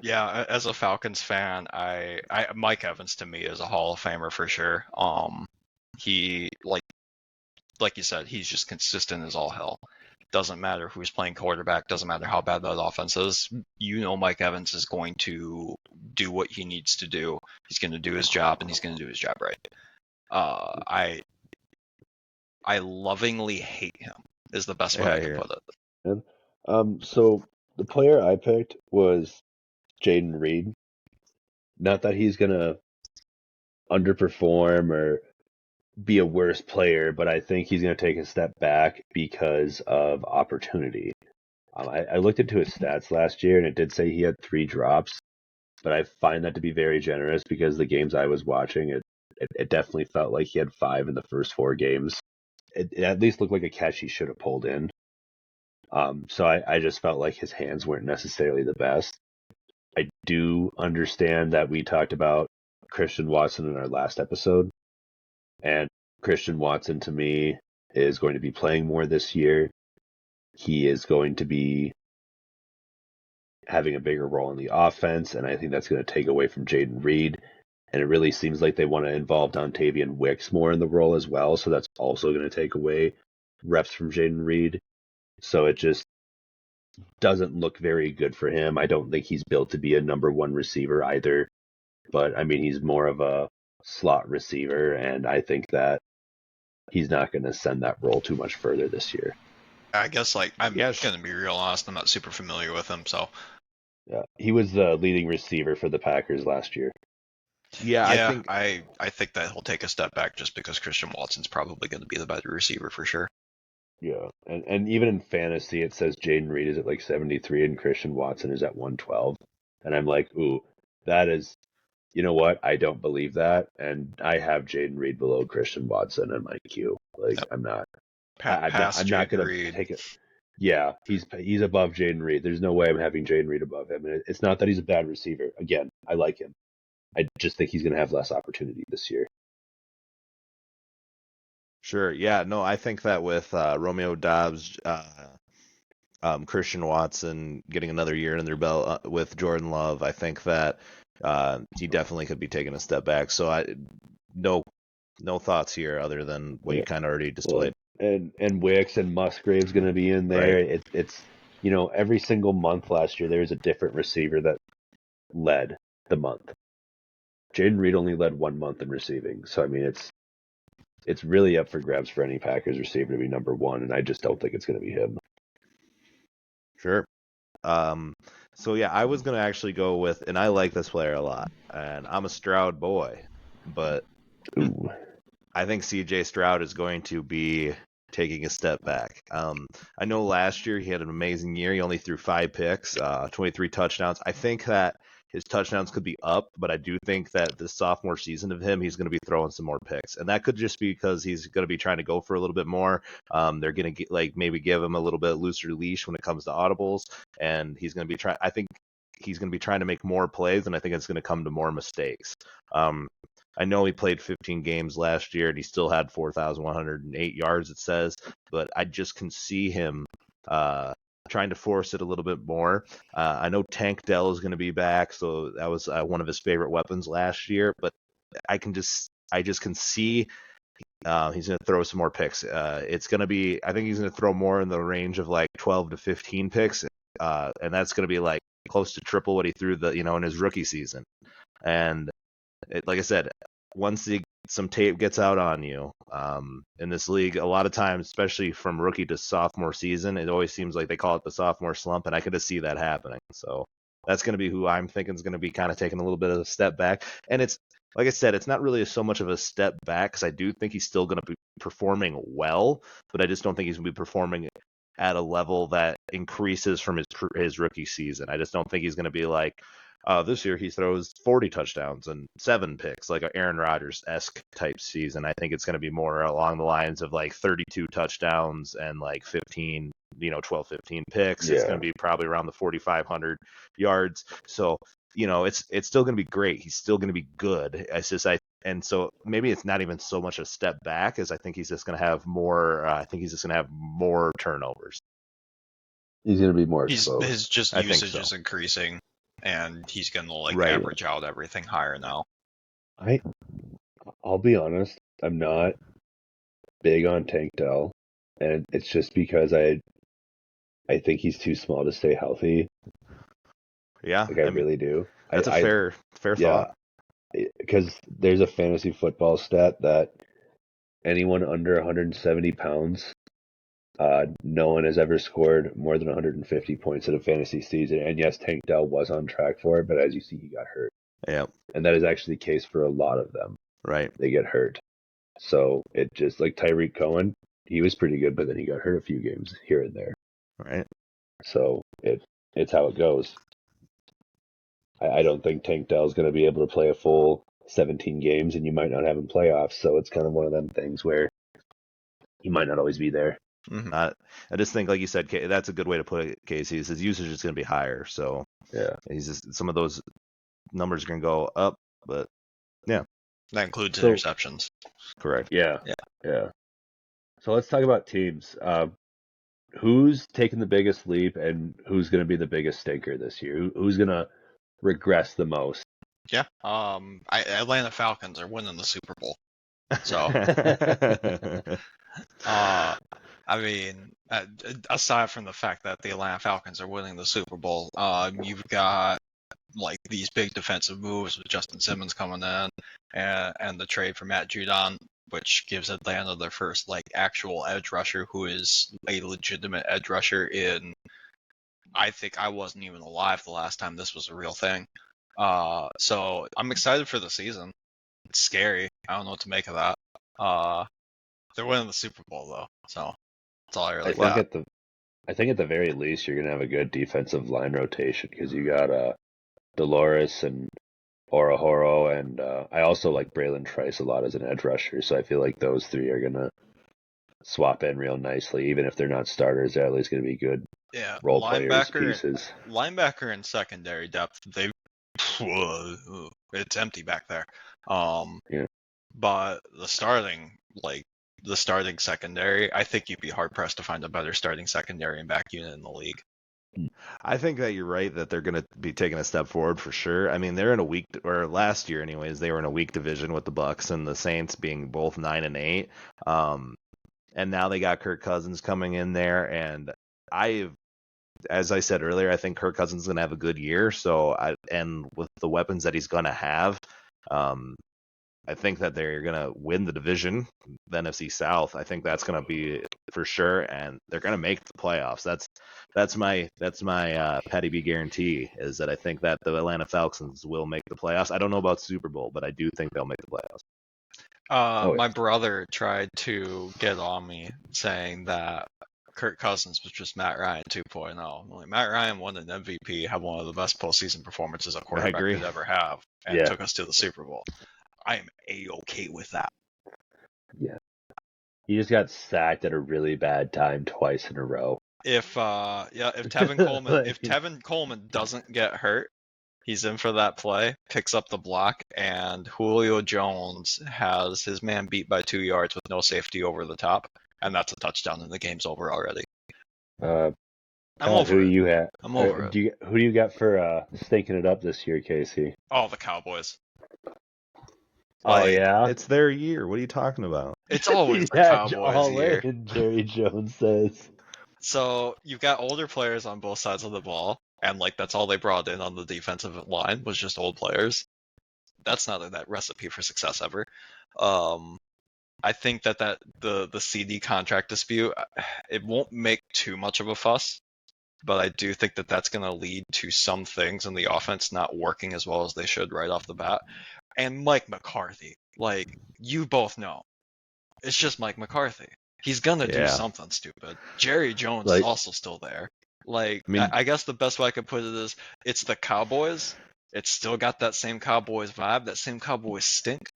Yeah, as a Falcons fan, I Mike Evans to me is a Hall of Famer for sure. He like you said, he's just consistent as all hell. Doesn't matter who's playing quarterback, doesn't matter how bad that offense is. Mike Evans is going to do what he needs to do. He's going to do his job, and he's going to do his job right. I lovingly hate him. Is the best way Yeah, I I can hear put it. So the player I picked was Jaden Reed. Not that he's gonna underperform or be a worse player, but I think he's gonna take a step back because of opportunity. I looked into his stats last year, and it did say he had 3 drops, but I find that to be very generous because the games I was watching, it definitely felt like he had 5 in the first 4 games. It at least looked like a catch he should have pulled in. So I just felt like his hands weren't necessarily the best. I do understand that we talked about Christian Watson in our last episode, and Christian Watson to me is going to be playing more this year. He is going to be having a bigger role in the offense, and I think that's going to take away from Jaden Reed. And it really seems like they want to involve Dontavian Wicks more in the role as well, so that's also going to take away reps from Jaden Reed. So it just doesn't look very good for him. I don't think he's built to be a number 1 receiver either, but I mean, he's more of a slot receiver, and I think that he's not going to send that role too much further this year. I guess I'm Yeah, gonna be real honest. I'm not super familiar with him, so Yeah, he was the leading receiver for the Packers last year. yeah, I think I think that he'll take a step back just because Christian Watson's probably going to be the better receiver for sure. Yeah, and even in fantasy, it says Jaden Reed is at like 73 and Christian Watson is at 112, and I'm like, ooh, that is, you know what? I don't believe that, and I have Jaden Reed below Christian Watson in my queue. Like, Yep. I'm not, Past I'm not Jaden gonna Reed. take it. Yeah, he's above Jaden Reed. There's no way I'm having Jaden Reed above him, and it's not that he's a bad receiver. Again, I like him. I just think he's gonna have less opportunity this year. sure. Yeah, no, I think that with Romeo Dobbs, Christian Watson getting another year in their belt with Jordan Love, I think that he definitely could be taking a step back. So no thoughts here other than what you Yeah. kind of already Well, displayed. and Wicks and Musgrave's going to be in there. Right. It's every single month last year there was a different receiver that led the month. Jaden Reed only led 1 month in receiving, so I mean it's really up for grabs for any Packers receiver to be number 1, and I just don't think it's going to be him. Sure. So yeah, I was gonna actually go with, and I like this player a lot, and I'm a Stroud boy, but Ooh, I think CJ Stroud is going to be taking a step back. I know last year he had an amazing year. He only threw 5 picks, 23 touchdowns. I think that his touchdowns could be up, but I do think that the sophomore season of him, he's going to be throwing some more picks, and that could just be because he's going to be trying to go for a little bit more. They're going to maybe give him a little bit looser leash when it comes to audibles, and he's going to be trying. I think he's going to be trying to make more plays, and I think it's going to come to more mistakes. I know he played 15 games last year and he still had 4,108 yards, it says, but I just can see him trying to force it a little bit more. I know Tank Dell is going to be back, so that was one of his favorite weapons last year, but I just can see he's going to throw some more picks. It's going to be, I think he's going to throw more in the range of like 12 to 15 picks, and that's going to be like close to triple what he threw in his rookie season. And like I said, once some tape gets out on you in this league, a lot of times, especially from rookie to sophomore season, it always seems like they call it the sophomore slump, and I can just see that happening. So that's going to be who I'm thinking is going to be kind of taking a little bit of a step back. And it's, like I said, it's not really so much of a step back because I do think he's still going to be performing well, but I just don't think he's going to be performing at a level that increases from his rookie season. I just don't think he's going to be like, this year he throws 40 touchdowns and 7 picks, like an Aaron Rodgers-esque type season. I think it's going to be more along the lines of like 32 touchdowns and like 15, 12, 15 picks. It's going to be probably around the 4,500 yards. So, it's still going to be great. He's still going to be good. And so maybe it's not even so much a step back as I think he's just going to have more. I think he's just going to have more turnovers. he's going to be more His exposed. I think usage so. is increasing, and he's going to Right. average out everything higher now. I'll be honest, I'm not big on Tank Dell, and it's just because I think he's too small to stay healthy. Yeah, Like I really do. That's a fair yeah, thought. because there's a fantasy football stat that anyone under 170 pounds, no one has ever scored more than 150 points in a fantasy season. And yes, Tank Dell was on track for it, but as you see, he got hurt. Yep. And that is actually the case for a lot of them. Right. They get hurt. So it just like Tyreek Cohen, he was pretty good, but then he got hurt a few games here and there. Right. So it's how it goes. I don't think Tank Dell's going to be able to play a full 17 games, and you might not have him playoffs. So it's kind of one of them things where he might not always be there. Mhm. I just think, like you said, that's a good way to put it, Casey. His usage is going to be higher, so Yeah. he's just, some of those numbers are going to go up, but That includes So- interceptions. correct. Yeah. So let's talk about teams. Who's taking the biggest leap, and who's going to be the biggest stinker this year? Who's going to regress the most? Yeah. Atlanta Falcons are winning the Super Bowl. So, I mean, aside from the fact that the Atlanta Falcons are winning the Super Bowl, you've got like these big defensive moves with Justin Simmons coming in, and the trade for Matt Judon, which gives Atlanta their first like actual edge rusher who is a legitimate edge rusher in. I think I wasn't even alive the last time this was a real thing. So I'm excited for the season. It's scary. I don't know what to make of that. They're winning the Super Bowl though, so that's all I really got. I think at the very least you're going to have a good defensive line rotation because you got Dolores and Orahoro, and I also like Braylon Trice a lot as an edge rusher, so I feel like those three are going to swap in real nicely. Even if they're not starters, they're at least going to be good Yeah, role players pieces. linebacker and secondary depth. It's empty back there. Yeah. But the starting secondary, I think you'd be hard pressed to find a better starting secondary and back unit in the league. I think that you're right that they're going to be taking a step forward for sure. I mean, they're in a weak, or last year anyways, they were in a weak division with the Bucks and the Saints being both 9-8. And now they got Kirk Cousins coming in there, and as I said earlier, I think Kirk Cousins is going to have a good year. And with the weapons that he's going to have, I think that they're going to win the division, the NFC South. I think that's going to be for sure, and they're going to make the playoffs. That's my Patty B guarantee, is that I think that the Atlanta Falcons will make the playoffs. I don't know about Super Bowl, but I do think they'll make the playoffs. My brother tried to get on me saying that Kirk Cousins was just Matt Ryan 2.0. I'm like, Matt Ryan won an MVP, had one of the best postseason performances a quarterback agree. could ever have, and Yeah. took us to the Super Bowl. I am a-okay with that. He just got sacked at a really bad time twice in a row. If Tevin Coleman doesn't get hurt, he's in for that play, picks up the block, and Julio Jones has his man beat by 2 yards with no safety over the top, and that's a touchdown, and the game's over already. I'm over it. You have? I'm over it. Who do you got for stinking it up this year, Casey? Oh, the Cowboys. Oh Like, yeah, It's their year. What are you talking about? It's always the Yeah, Cowboys all year. in, Jerry Jones says. So you've got older players on both sides of the ball, and like that's all they brought in on the defensive line was just old players. That's not that recipe for success ever. I think that the CD contract dispute, it won't make too much of a fuss, but I do think that that's going to lead to some things in the offense not working as well as they should right off the bat. And Mike McCarthy, like you both know, it's just Mike McCarthy. He's gonna do Yeah. something stupid. Jerry Jones Like- is also still there. Like, I mean- I guess the best way I could put it is, it's the Cowboys. It's still got that same Cowboys vibe, that same Cowboys stink.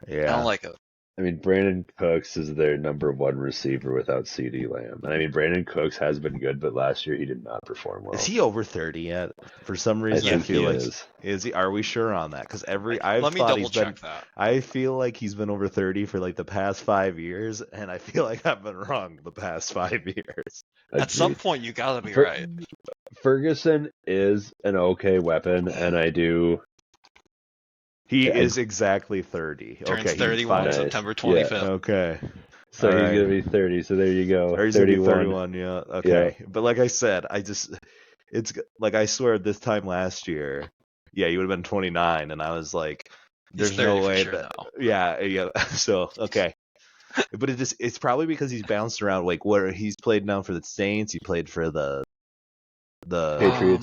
I Yeah. don't like it. I mean, Brandon Cooks is their number one receiver without CD Lamb. And I mean, Brandon Cooks has been good, but last year he did not perform well. Is he over 30 yet? For some I reason, I, think feel he like is. he? Are we sure on that? Because I've Let me thought double he's been. check that. I feel like he's been over 30 for like the past 5 years, and I feel like I've been wrong the past 5 years. At some Agreed. point, you gotta be Fer- right. Ferguson is an okay weapon, and I do. He Yeah, is exactly 30. Turns okay, 31 fine. September Yeah. 25th. Okay. So All he's right. gonna be 30. So there you go. Or he's gonna be 31. 31, yeah. Okay. But like I said, it's like I swear this time last year, yeah, you would have been 29, and I was like, He's there's 30 no for way sure that. now. Yeah. So okay. But it's probably because he's bounced around. Like, where he's played now for the Saints, he played for the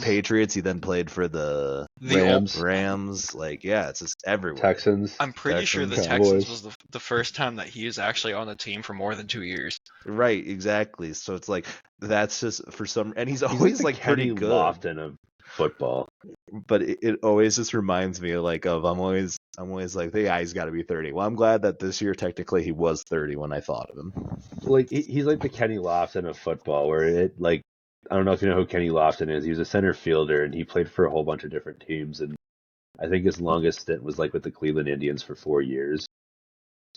Patriots. He then played for the Rams. Like, yeah, it's just everywhere. Texans. I'm pretty sure the Cowboys. Texans was the first time that he was actually on a team for more than 2 years. Right, exactly. So it's like that's just for some, and he's He's always like pretty Kenny good. Lofton of football. But it always just reminds me like of I'm always like the guy's got to be 30. Well, I'm glad that this year technically he was 30 when I thought of him. Like he's like the Kenny Lofton of football, where it like I don't know if you know who Kenny Lofton is. He was a center fielder and he played for a whole bunch of different teams. And I think his longest stint was like with the Cleveland Indians for 4 years.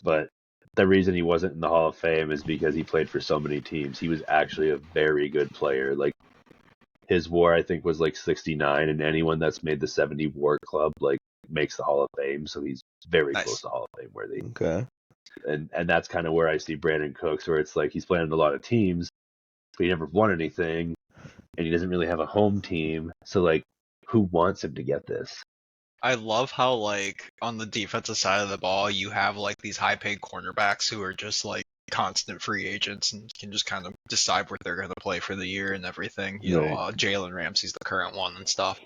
But the reason he wasn't in the Hall of Fame is because he played for so many teams. He was actually a very good player. Like his WAR, I think, was like 69, and anyone that's made the 70 WAR club like makes the Hall of Fame. So he's very Nice. close to Hall of Fame worthy. Okay. And that's kind of where I see Brandon Cooks, where it's like he's playing on a lot of teams, but he never won anything, and he doesn't really have a home team. So like, who wants him to get this? I love how, like, on the defensive side of the ball, you have, like, these high-paid cornerbacks who are just, like, constant free agents and can just kind of decide where they're going to play for the year and everything. You know, Jalen Ramsey's the current one and stuff.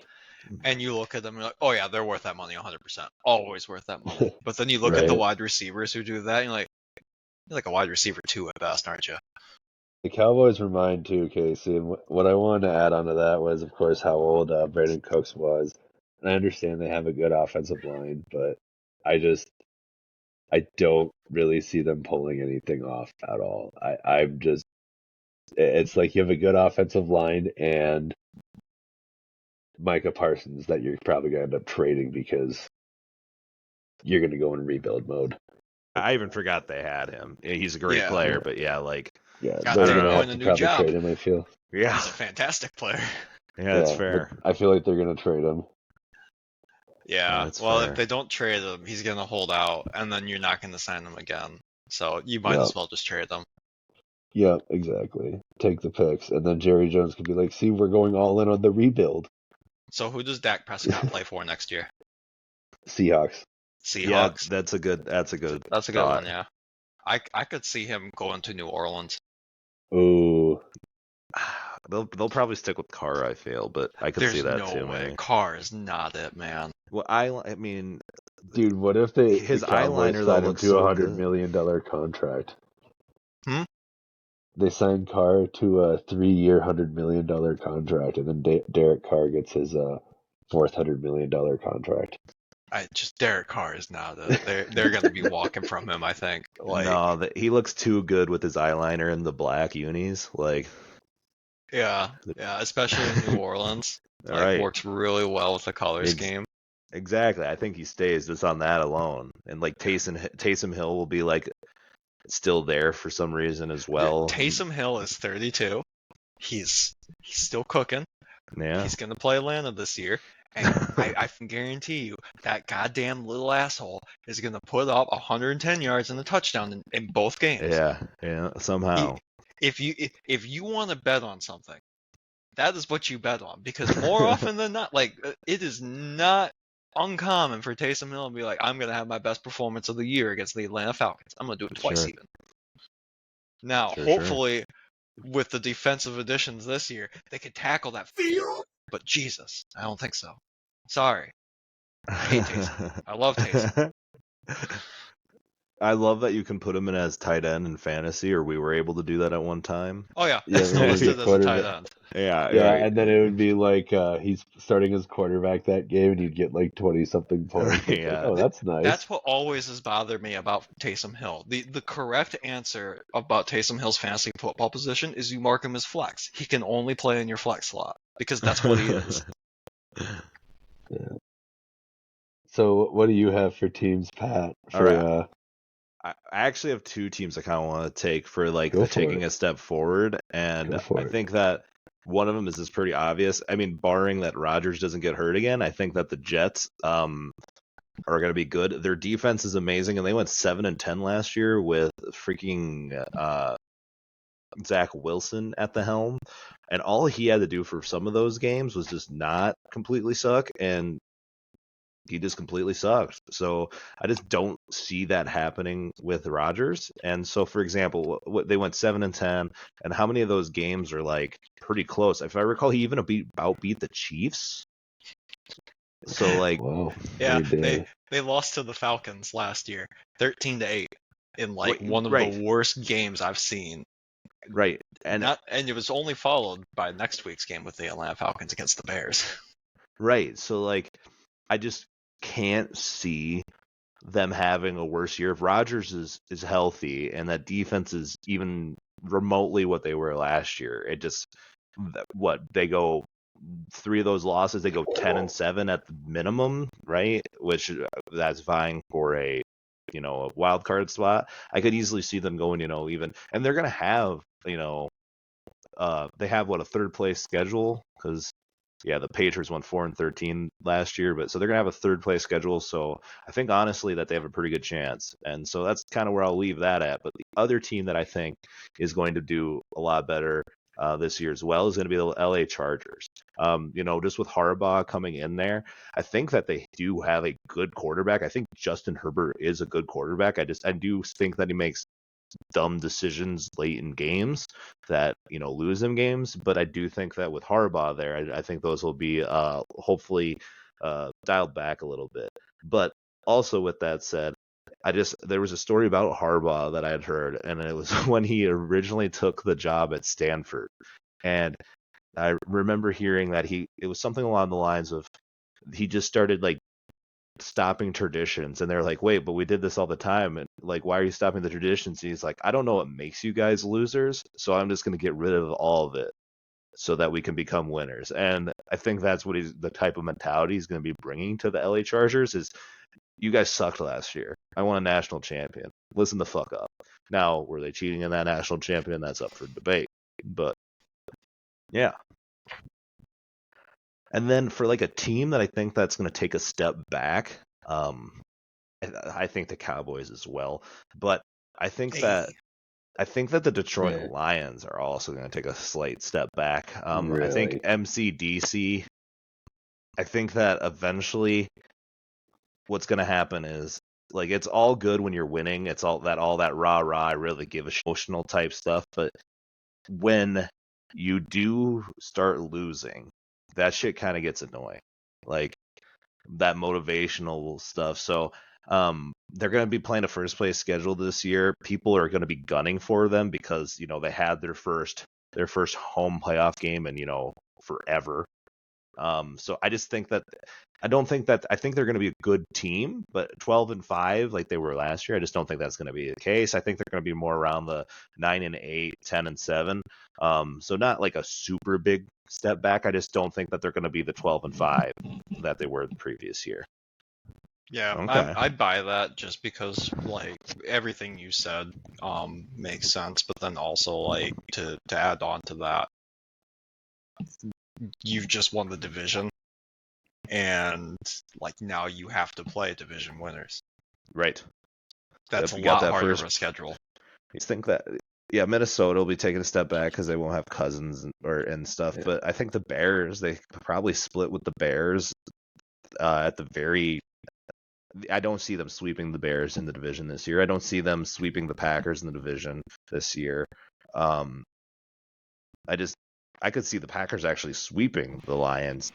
And you look at them and you're like, oh, yeah, they're worth that money 100%. Always worth that money. But then you look at the wide receivers who do that, and you're like a wide receiver 2 at best, aren't you? The Cowboys were mine too, Casey. And what I wanted to add on to that was, of course, how old Brandon Cooks was. And I understand they have a good offensive line, but I don't really see them pulling anything off at all. It's like you have a good offensive line and Micah Parsons that you're probably going to end up trading because you're going to go in rebuild mode. I even forgot they had him. He's a great player, but they're going to have to probably trade him, I feel. Yeah. He's a fantastic player. Yeah, that's fair. I feel like they're going to trade him. Yeah, well, fair. If they don't trade him, he's going to hold out, and then you're not going to sign him again. So you might as well just trade them. Yeah, exactly. Take the picks, and then Jerry Jones could be like, see, we're going all in on the rebuild. So who does Dak Prescott play for next year? Seahawks. Yeah, that's a good one, yeah. I could see him going to New Orleans. Ooh. They'll probably stick with Carr, I feel, but I could see that too. There's no way. Carr is not it, man. Well, I mean, dude, what if his eyeliner signed him to a $100 million contract? They signed Carr to a 3-year, $100 million contract, and then Derek Carr gets his fourth $100 million contract. Derek Carr is not it. They're going to be walking from him, I think. No, he looks too good with his eyeliner and the black unis, like. Yeah, especially in New Orleans. Works really well with the color scheme. Exactly. I think he stays just on that alone. And like Taysom Hill will be like still there for some reason as well. Taysom Hill is 32. He's still cooking. Yeah. He's going to play Atlanta this year. And I can guarantee you that goddamn little asshole is going to put up 110 yards and a touchdown in both games. Yeah, somehow. If you want to bet on something, that is what you bet on, because more often than not, like, it is not uncommon for Taysom Hill to be like, I'm going to have my best performance of the year against the Atlanta Falcons. I'm going to do it twice even. Now, hopefully, with the defensive additions this year, they could tackle that field. But Jesus, I don't think so. Sorry. I hate Taysom. I love Taysom. I love that you can put him in as tight end in fantasy, or we were able to do that at one time. Oh, yeah. It's still listed as a tight end. Yeah, and then it would be like he's starting as quarterback that game, and he'd get like 20-something points. Yeah. Oh, that's nice. That's what always has bothered me about Taysom Hill. The correct answer about Taysom Hill's fantasy football position is you mark him as flex. He can only play in your flex slot, because that's what he is. Yeah. So what do you have for teams, Pat? All right. I actually have two teams I kind of want to take for taking a step forward, and I think that one of them is just pretty obvious. I mean, barring that Rodgers doesn't get hurt again, I think that the Jets are going to be good. Their defense is amazing, and they went 7-10 last year with freaking Zach Wilson at the helm, and all he had to do for some of those games was just not completely suck, and he just completely sucked. So I just don't see that happening with Rodgers. And so, for example, they went 7-10, and how many of those games are like pretty close? If I recall, he even outbeat the Chiefs. So like, Whoa, Yeah, pretty big. they lost to the Falcons last year, 13-8, in like Right, one of right. the worst games I've seen. right, and And it was only followed by next week's game with the Atlanta Falcons against the Bears. right. So like, I just can't see them having a worse year if Rodgers is healthy and that defense is even remotely what they were last year. It just what they go 3 of those losses, they go 10-7 at the minimum, right? Which that's vying for a a wild card spot. I could easily see them going, even, and they're gonna have, they have what, a third place schedule, because the Patriots won 4-13 last year, but so they're gonna have a third place schedule. So I think honestly that they have a pretty good chance, and so that's kind of where I'll leave that at. But the other team that I think is going to do a lot better this year as well is going to be the LA Chargers. Just with Harbaugh coming in there, I think that they do have a good quarterback. I think Justin Herbert is a good quarterback. I do think that he makes dumb decisions late in games that lose them games, but I do think that with Harbaugh there, I think those will be hopefully dialed back a little bit. But also with that said, there was a story about Harbaugh that I had heard, and it was when he originally took the job at Stanford, and I remember hearing that it was something along the lines of he just started like stopping traditions, and they're like, wait, but we did this all the time, and like, why are you stopping the traditions? And he's like, I don't know what makes you guys losers, so I'm just going to get rid of all of it so that we can become winners. And I think that's what the type of mentality he's going to be bringing to the LA Chargers is, you guys sucked last year. I won a national champion. Listen the fuck up. Now, were they cheating in that national champion? That's up for debate. But yeah. And then for like a team that I think that's going to take a step back, I think the Cowboys as well. But I think that the Detroit Lions are also going to take a slight step back. I think MCDC. I think that eventually, what's going to happen is, like, it's all good when you're winning. It's all that rah rah. I really give a emotional type stuff. But when you do start losing, that shit kind of gets annoying, like that motivational stuff. So they're going to be playing a first place schedule this year. People are going to be gunning for them because they had their first home playoff game in forever. So I just think that I think they're going to be a good team, but 12-5 like they were last year, I just don't think that's going to be the case. I think they're going to be more around the 9-8, 10-7. So not like a super big step back. I just don't think that they're going to be the 12-5 that they were the previous year. Yeah, Okay. I buy that just because like everything you said makes sense, but then also like to add on to that, you've just won the division, and like now you have to play division winners. Right. That's a lot harder of a schedule. You think that Minnesota will be taking a step back because they won't have Cousins and stuff. Yeah. But I think the Bears, they probably split with the Bears at the very. I don't see them sweeping the Bears in the division this year. I don't see them sweeping the Packers in the division this year. I could see the Packers actually sweeping the Lions.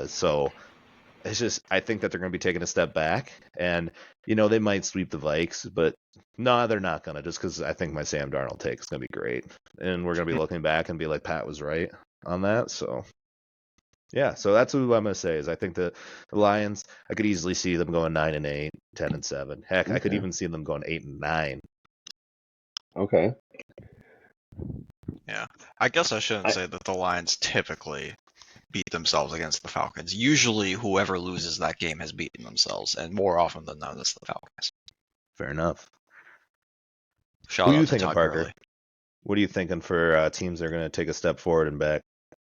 So it's just, I think that they're going to be taking a step back, and they might sweep the Vikes, but no, they're not going to, just because I think my Sam Darnold take is going to be great, and we're going to be looking back and be like, Pat was right on that. So yeah, so that's what I'm going to say is I think the Lions, I could easily see them going 9-8, 10-7. Heck, okay. I could even see them going 8-9. Okay. Yeah, I guess I shouldn't say that the Lions typically beat themselves against the Falcons. Usually, whoever loses that game has beaten themselves, and more often than not, it's the Falcons. Fair enough. Shout out to Todd Parker? Gurley. What are you thinking for teams that are going to take a step forward and back?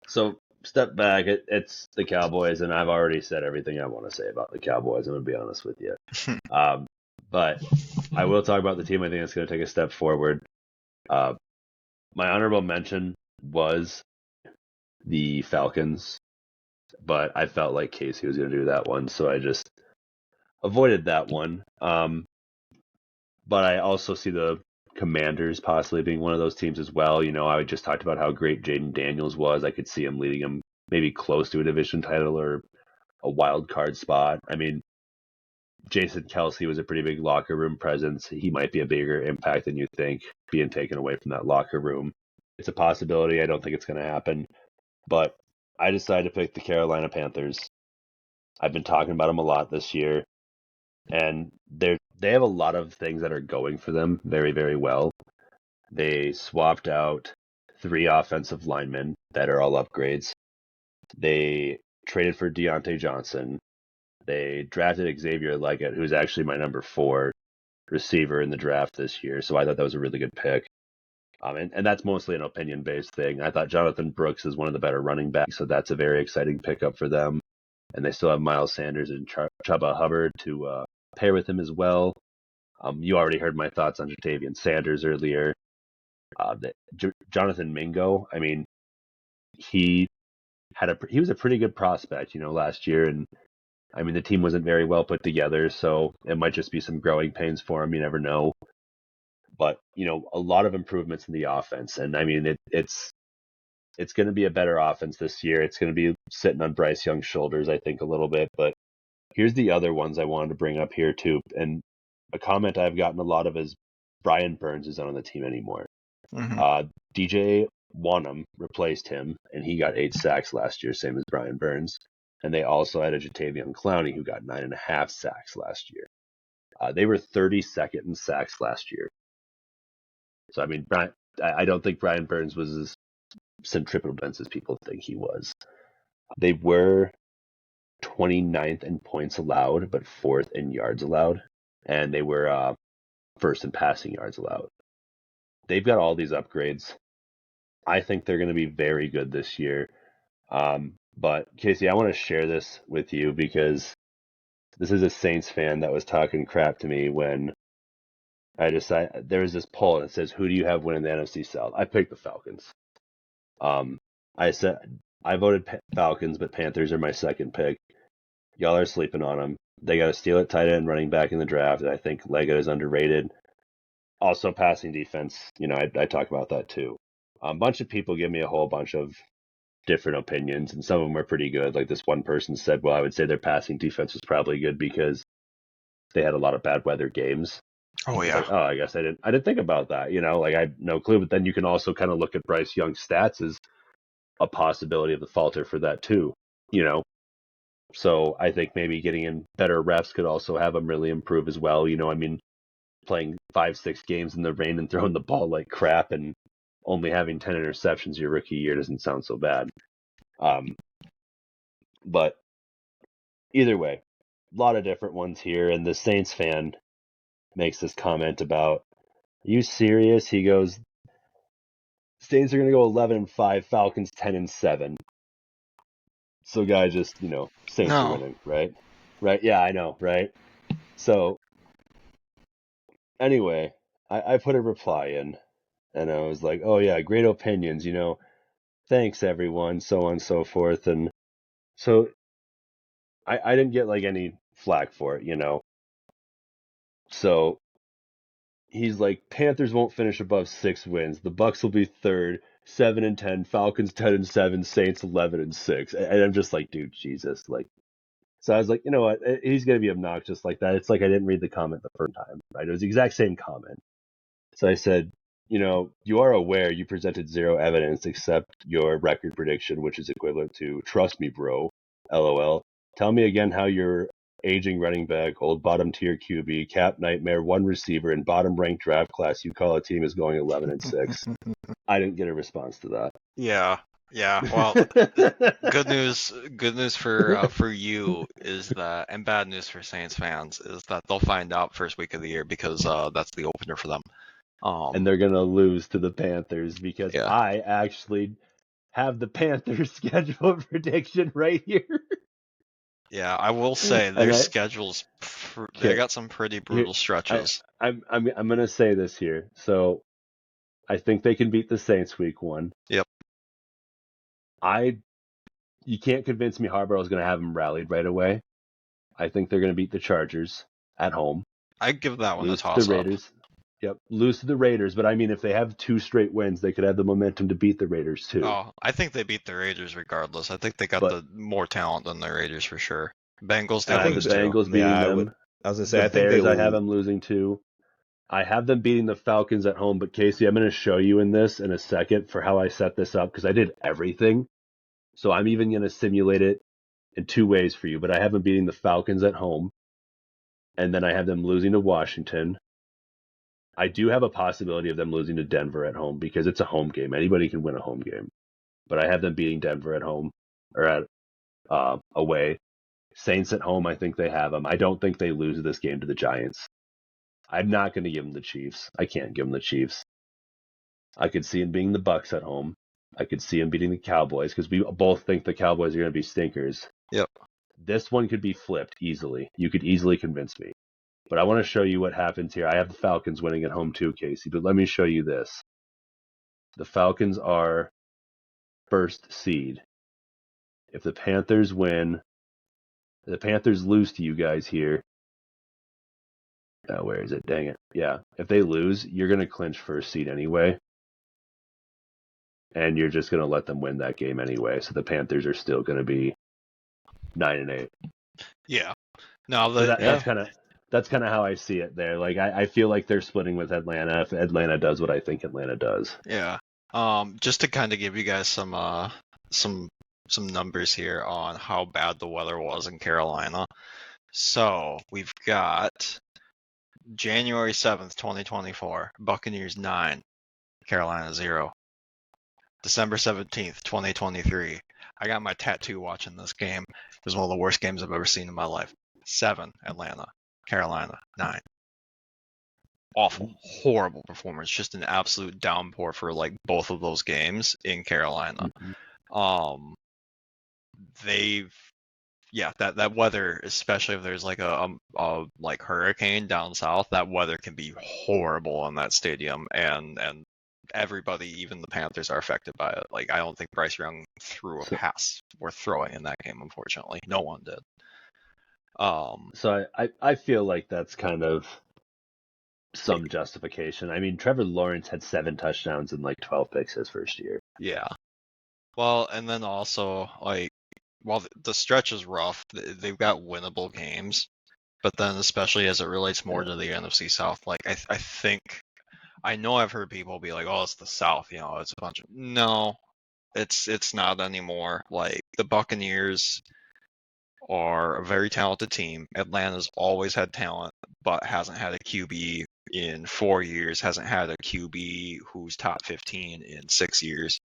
So, step back, it's the Cowboys, and I've already said everything I want to say about the Cowboys. I'm going to be honest with you. But I will talk about the team I think that's going to take a step forward. My honorable mention was the Falcons, but I felt like Casey was going to do that one, so I just avoided that one. But I also see the Commanders possibly being one of those teams as well. I just talked about how great Jaden Daniels was. I could see him leading them maybe close to a division title or a wild card spot. I mean, Jason Kelsey was a pretty big locker room presence. He might be a bigger impact than you think, being taken away from that locker room. It's a possibility. I don't think it's going to happen. But I decided to pick the Carolina Panthers. I've been talking about them a lot this year. And they have a lot of things that are going for them very, very well. They swapped out 3 offensive linemen that are all upgrades. They traded for Deontay Johnson. They drafted Xavier Legette, who's actually my number 4 receiver in the draft this year. So I thought that was a really good pick. And that's mostly an opinion-based thing. I thought Jonathan Brooks is one of the better running backs, so that's a very exciting pickup for them. And they still have Miles Sanders and Chuba Hubbard to pair with him as well. You already heard my thoughts on Jatavian Sanders earlier. Jonathan Mingo, I mean, he was a pretty good prospect, last year, and I mean the team wasn't very well put together, so it might just be some growing pains for him. You never know. But a lot of improvements in the offense, and I mean it's going to be a better offense this year. It's going to be sitting on Bryce Young's shoulders, I think, a little bit. But here's the other ones I wanted to bring up here too, and a comment I've gotten a lot of is Brian Burns isn't on the team anymore. Mm-hmm. DJ Wanham replaced him, and he got 8 sacks last year, same as Brian Burns. And they also had a Jatavion Clowney who got 9.5 sacks last year. They were 32nd in sacks last year. So, I mean, I don't think Brian Burns was as centripetal dense as people think he was. They were 29th in points allowed, but 4th in yards allowed. And they were first in passing yards allowed. They've got all these upgrades. I think they're going to be very good this year. But Casey, I want to share this with you because this is a Saints fan that was talking crap to me when I decided there was this poll that says, who do you have winning the NFC South? I picked the Falcons. I said I voted Falcons, but Panthers are my second pick. Y'all are sleeping on them. They got to steal at tight end, running back in the draft, and I think Legette is underrated. Also, passing defense, I talk about that too. A bunch of people give me a whole bunch of different opinions, and some of them are pretty good. Like this one person said, well, I would say their passing defense was probably good because they had a lot of bad weather games. Oh yeah. Like, I guess I didn't think about that. Like I had no clue. But then you can also kind of look at Bryce Young's stats as a possibility of the falter for that too. So I think maybe getting in better reps could also have him really improve as well. I mean, playing 5-6 games in the rain and throwing the ball like crap and only having 10 interceptions your rookie year doesn't sound so bad. But either way, a lot of different ones here. And the Saints fan makes this comment about, are you serious? He goes, Saints are going to go 11-5, Falcons 10-7. So guy just, Saints are winning, right? Right? Yeah, I know, right? So anyway, I put a reply in, and I was like, oh yeah, great opinions, thanks everyone, so on and so forth. And so I didn't get like any flack for it, So he's like, Panthers won't finish above 6 wins. The Bucks will be third, 7-10, Falcons 10-7, Saints 11-6. And I'm just like, dude, Jesus, like. So I was like, you know what? He's gonna be obnoxious like that. It's like I didn't read the comment the first time, right? It was the exact same comment. So I said, you are aware you presented 0 evidence except your record prediction, which is equivalent to trust me, bro. LOL. Tell me again how your aging running back, old bottom tier QB, cap nightmare, 1 receiver, and bottom ranked draft class you call a team is going 11-6. I didn't get a response to that. Yeah. Well, good news for you is that, and bad news for Saints fans is that they'll find out first week of the year because that's the opener for them. And they're gonna lose to the Panthers because Yeah. I actually have the Panthers schedule prediction right here. Yeah, I will say their schedules. They got some pretty brutal stretches. I'm gonna say this here. So I think they can beat the Saints week 1. Yep. You can't convince me Harbaugh's gonna have them rallied right away. I think they're going to beat the Chargers at home. I'd give that one a Lose to toss the up. Raiders. Yep, lose to the Raiders. But I mean, if they have 2 straight wins, they could have the momentum to beat the Raiders too. Oh, I think they beat the Raiders regardless. I think they got But- the more talent than the Raiders for sure. Bengals, they I have lose the too. Bengals beating Yeah, them. I was gonna say The I think Bears, they I have them losing too. I have them beating the Falcons at home, but Casey, I'm going to show you in this in a second for how I set this up because I did everything. So I'm even going to simulate it in 2 ways for you, but I have them beating the Falcons at home, and then I have them losing to Washington. I do have a possibility of them losing to Denver at home because it's a home game. Anybody can win a home game, but I have them beating Denver at home or at away. Saints at home, I think they have them. I don't think they lose this game to the Giants. I'm not going to give them the Chiefs. I can't give them the Chiefs. I could see them being the Bucks at home. I could see them beating the Cowboys because we both think the Cowboys are going to be stinkers. Yep. This one could be flipped easily. You could easily convince me. But I want to show you what happens here. I have the Falcons winning at home too, Casey, but let me show you this. The Falcons are first seed. If the Panthers win, the Panthers lose to you guys here. Where is it? Dang it. Yeah. If they lose, you're going to clinch first seed anyway. And you're just going to let them win that game anyway. So the Panthers are still going to be 9-8. Yeah. No, So the, that's kind of how I see it there. Like I feel like they're splitting with Atlanta if Atlanta does what I think Atlanta does. yeah. Just to kind of give you guys some numbers here on how bad the weather was in Carolina. So we've got January 7th, 2024, Buccaneers 9, Carolina 0. December 17th, 2023, I got my tattoo watching this game. It was one of the worst games I've ever seen in my life. 7, Atlanta, Carolina 9. Awful, horrible performance. Just an absolute downpour for like both of those games in Carolina. That weather, especially if there's like a like hurricane down south, that weather can be horrible in that stadium, and everybody, even the Panthers, are affected by it. Like I don't think Bryce Young threw a pass worth throwing in that game. Unfortunately, no one did. So I feel like that's kind of some justification. I mean, Trevor Lawrence had 7 touchdowns and like 12 picks his first year. Yeah. Well, and then also like, while the stretch is rough, they've got winnable games, but then especially as it relates more to the NFC South, like I think, I know I've heard people be like, "Oh, it's the South, it's a bunch of." No, it's not anymore. Like the Buccaneers are a very talented team. Atlanta's always had talent, but hasn't had a QB in 4 years. Hasn't had a QB who's top 15 in 6 years.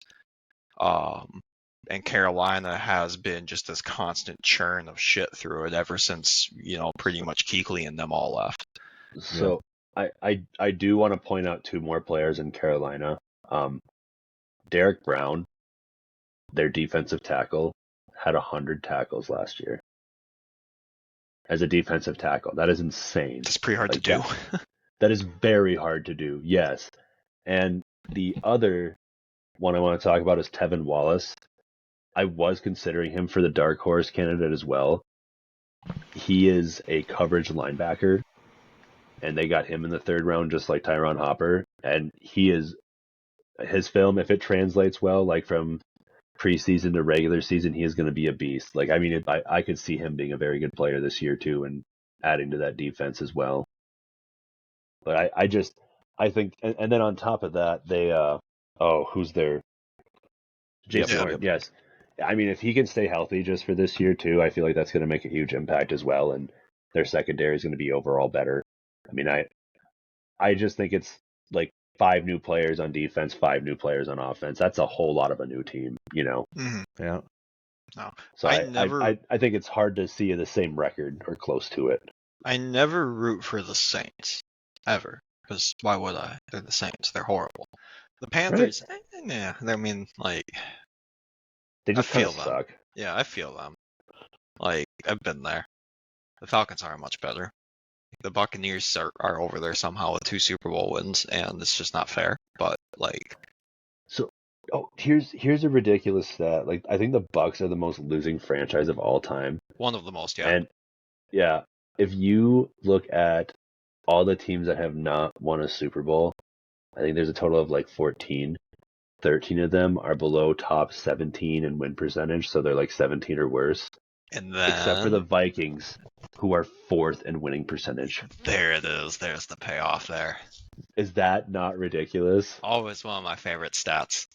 And Carolina has been just this constant churn of shit through it ever since, pretty much Kuechly and them all left. So I do want to point out 2 more players in Carolina. Derek Brown, their defensive tackle, had 100 tackles last year. As a defensive tackle. That is insane. That's pretty hard to do. That is very hard to do, yes. And the other one I want to talk about is Tevin Wallace. I was considering him for the dark horse candidate as well. He is a coverage linebacker, and they got him in the 3rd round just like Tyron Hopper. And his film, if it translates well, like from preseason to regular season, he is going to be a beast. Like, I mean, I could see him being a very good player this year too, and adding to that defense as well. But I think, and then on top of that, they, who's there? Jason Horn, yes. I mean, if he can stay healthy just for this year too, I feel like that's going to make a huge impact as well, and their secondary is going to be overall better. I mean, I just think it's like 5 new players on defense, 5 new players on offense. That's a whole lot of a new team, Mm-hmm. Yeah. No. So I think it's hard to see the same record or close to it. I never root for the Saints ever, because why would I? They're the Saints. They're horrible. The Panthers, I mean, like, they just I feel kind of suck. Yeah, I feel them. Like, I've been there. The Falcons aren't much better. The Buccaneers are over there somehow with 2 Super Bowl wins, and it's just not fair. But like, here's a ridiculous stat. Like, I think the Bucs are the most losing franchise of all time. One of the most, yeah. And Yeah. If you look at all the teams that have not won a Super Bowl, I think there's a total of like 14. 13 of them are below top 17 in win percentage, so they're like 17 or worse, And except for the then Vikings, who are fourth in winning percentage. there it is. There's the payoff there. Is that not ridiculous? Always one of my favorite stats.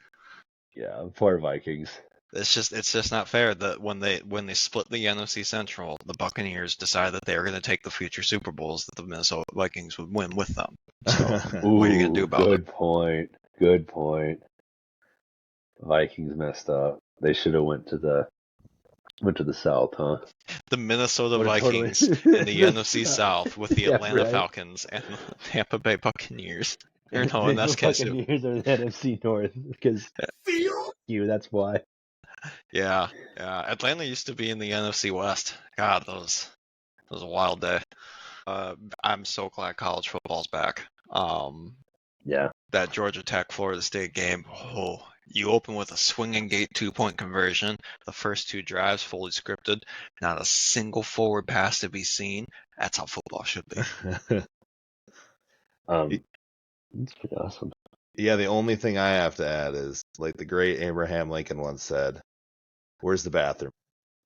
Yeah, poor Vikings. It's just not fair that when they split the NFC Central, the Buccaneers decided that they were going to take the future Super Bowls that the Minnesota Vikings would win with them. So what are you going to do about good it? point. Good point. Vikings messed up. They should have went to the South, huh? The Minnesota Would've totally- Vikings in the NFC South with the Yeah, Atlanta right. Falcons and the Tampa Bay Buccaneers. Or And no, in the this case, Buccaneers are the NFC North because you. That's why. yeah. Atlanta used to be in the NFC West. God, that was a wild day. I'm so glad college football's back. Yeah. That Georgia Tech Florida State game. Oh, you open with a swinging gate 2-point conversion. The first 2 drives fully scripted. Not a single forward pass to be seen. That's how football should be. That's pretty awesome. Yeah, the only thing I have to add is, like the great Abraham Lincoln once said, "Where's the bathroom?"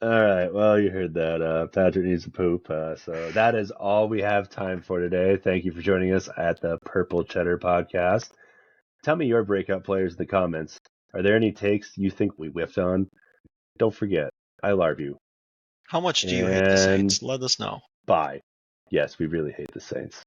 All right. Well, you heard that. Patrick needs to poop. So that is all we have time for today. Thank you for joining us at the Purple Cheddar Podcast. Tell me your breakout players in the comments. Are there any takes you think we whiffed on? Don't forget, I love you. How much do you hate the Saints? Let us know. Bye. Yes, we really hate the Saints.